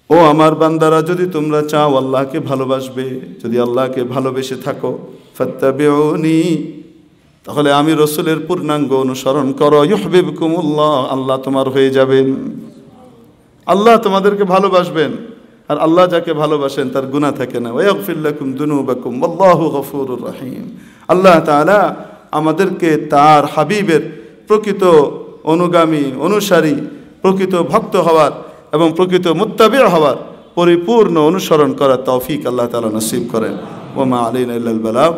ও আমার বান্দারা, যদি তোমরা চাও আল্লাহকে ভালোবাসবে, যদি আল্লাহকে ভালোবেসে থাকো, ফাত্তাবিউনি, তাহলে আমি রাসূলের পূর্ণাঙ্গ অনুসরণ করো, ইউহিব্বুকুমুল্লাহ, আল্লাহ তোমার হয়ে যাবেন, আল্লাহ তোমাদেরকে ভালোবাসবেন। আর আল্লাহ যাকে ভালোবাসেন তার গুনাহ থাকে না। ওয়া ইয়াগফির লাকুম যুনুবাকুম ওয়াল্লাহু গফুরুর রহিম। আল্লাহ তাআলা আমাদেরকে তার হাবিবের প্রকৃত অনুগামী, অনুসারী, প্রকৃত ভক্ত হওয়ার এবং প্রকৃত মুত্তাবি' হওয়ার পরিপূর্ণ অনুসরণ করার তৌফিক আল্লাহ তাআলা নসিব করেন। ওয়া মা আলাইনা ইল্লাল বালাগ।